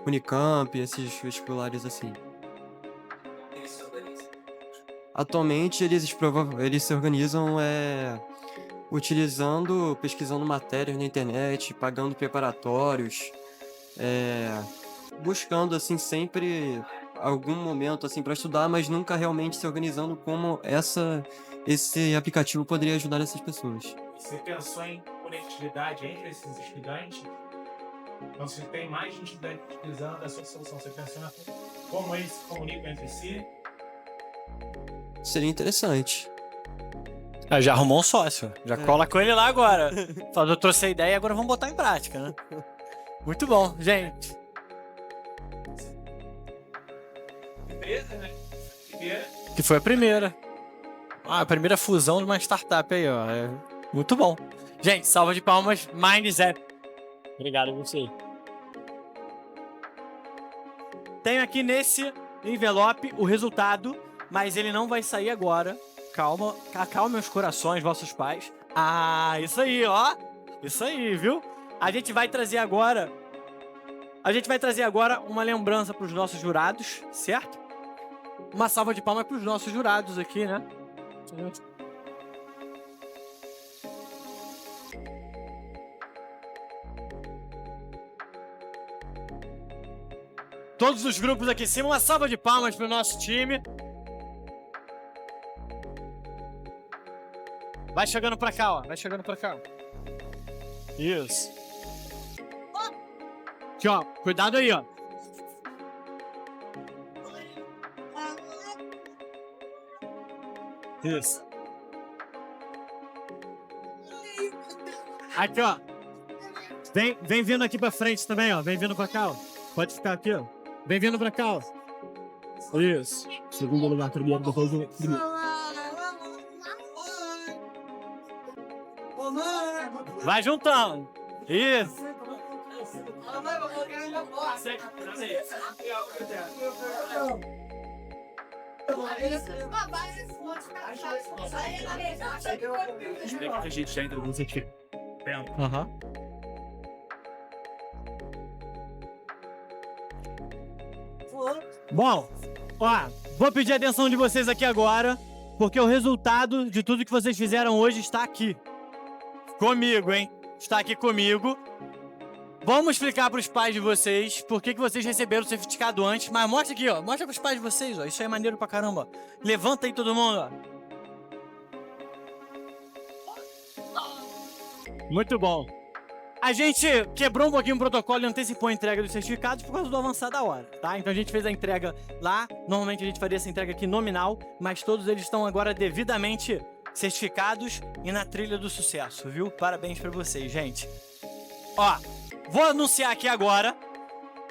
Unicamp, esses vestibulares assim. Atualmente, eles se organizam pesquisando matérias na internet, pagando preparatórios, buscando assim sempre algum momento assim para estudar, mas nunca realmente se organizando como esse aplicativo poderia ajudar essas pessoas. Você pensou em conectividade entre esses estudantes? Então, se tem mais gente utilizando a sua solução, você pensou na como eles se comunicam entre si? Seria interessante. Já arrumou um sócio. Já cola com ele lá agora. Falou, eu trouxe a ideia e agora vamos botar em prática, né? Muito bom, gente. Empresa, né? Que foi a primeira. A primeira fusão de uma startup aí, ó. Muito bom. Gente, salva de palmas, MindZap. Obrigado a você. Tenho aqui nesse envelope o resultado, mas ele não vai sair agora. Calma, acalme os corações, vossos pais. Isso aí, ó. Isso aí, viu? A gente vai trazer agora uma lembrança para os nossos jurados, certo? Uma salva de palmas para os nossos jurados aqui, né? Todos os grupos aqui em cima, uma salva de palmas para o nosso time. Vai chegando pra cá, ó. Vai chegando pra cá. Isso. Aqui, ó. Cuidado aí, ó. Isso. Aqui, ó. Vem vindo aqui pra frente também, ó. Vem vindo pra cá, ó. Pode ficar aqui, ó. Vem vindo pra cá, ó. Isso. Segundo lugar, primeiro, depois o primeiro. Vai juntando. Isso. Explica que a gente já entra no certificado. Bom, ó, vou pedir a atenção de vocês aqui agora, porque o resultado de tudo que vocês fizeram hoje está aqui. Comigo, hein? Está aqui comigo. Vamos explicar para os pais de vocês por que vocês receberam o certificado antes. Mas mostra aqui, ó. Mostra para os pais de vocês, ó. Isso aí é maneiro pra caramba. Levanta aí todo mundo, ó. Muito bom. A gente quebrou um pouquinho o protocolo e antecipou a entrega dos certificados por causa do avançar da hora, tá? Então a gente fez a entrega lá. Normalmente a gente faria essa entrega aqui nominal, mas todos eles estão agora devidamente certificados e na trilha do sucesso, viu? Parabéns pra vocês, gente. Ó, vou anunciar aqui agora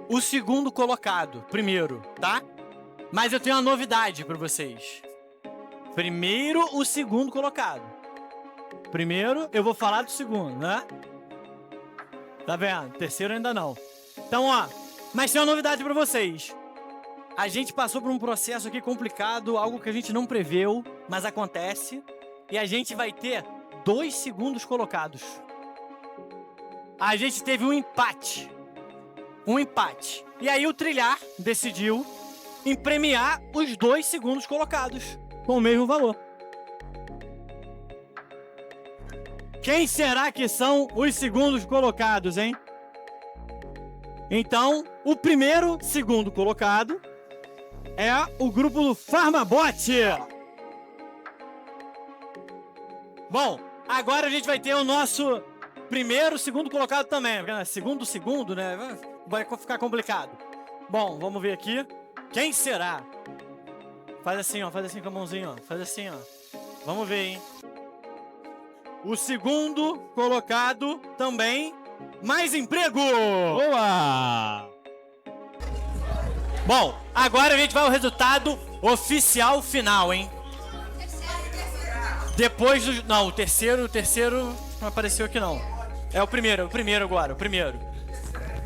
o segundo colocado, primeiro, tá? Mas eu tenho uma novidade pra vocês. Primeiro, o segundo colocado. Primeiro, eu vou falar do segundo, né? Tá vendo? Terceiro ainda não. Então, ó, mas tem uma novidade pra vocês. A gente passou por um processo aqui complicado, algo que a gente não preveu, mas acontece. E a gente vai ter 2 segundos colocados. A gente teve um empate. E aí o Trilhar decidiu em premiar os 2 segundos colocados com o mesmo valor. Quem será que são os segundos colocados, hein? Então, o primeiro segundo colocado é o grupo do Farmabot. Bom, agora a gente vai ter o nosso primeiro, segundo colocado também. Segundo, né? Vai ficar complicado. Bom, vamos ver aqui. Quem será? Faz assim, ó. Faz assim com a mãozinha, ó. Faz assim, ó. Vamos ver, hein? O segundo colocado também. Mais emprego! Boa! Bom, agora a gente vai ao resultado oficial final, hein? Depois do... Não, o terceiro não apareceu aqui não. É o primeiro agora, o primeiro.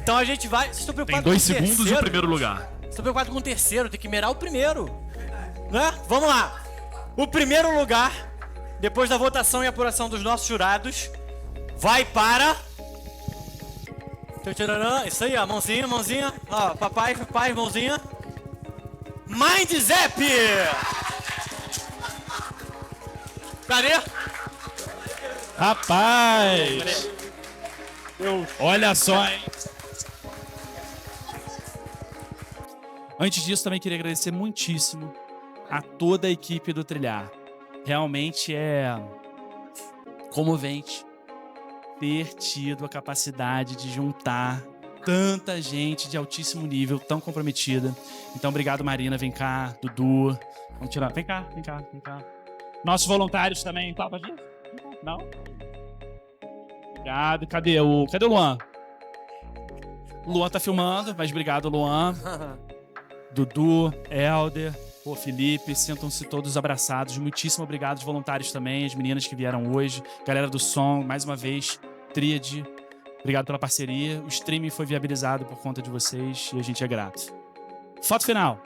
Então a gente vai... Vocês estão Tem preocupados 2 com o segundos terceiro? e o primeiro lugar. Vocês estão preocupados com o terceiro, tem que mirar o primeiro. Né? Vamos lá. O primeiro lugar, depois da votação e apuração dos nossos jurados, vai para... Isso aí, ó, mãozinha. Ó, papai, mãozinha. MindZap! Cadê? Rapaz! Olha só, hein? Antes disso, também queria agradecer muitíssimo a toda a equipe do Trilhar. Realmente é comovente ter tido a capacidade de juntar tanta gente de altíssimo nível, tão comprometida. Então, obrigado, Marina. Vem cá, Dudu. Vamos tirar. Vem cá. Nossos voluntários também. Tá, pode ir? Não? Obrigado. Cadê o Luan? O Luan tá filmando, mas obrigado, Luan. Dudu, Helder, Felipe, sintam-se todos abraçados. Muitíssimo obrigado aos voluntários também, as meninas que vieram hoje, galera do som, mais uma vez, Tríade. Obrigado pela parceria. O streaming foi viabilizado por conta de vocês e a gente é grato. Foto final.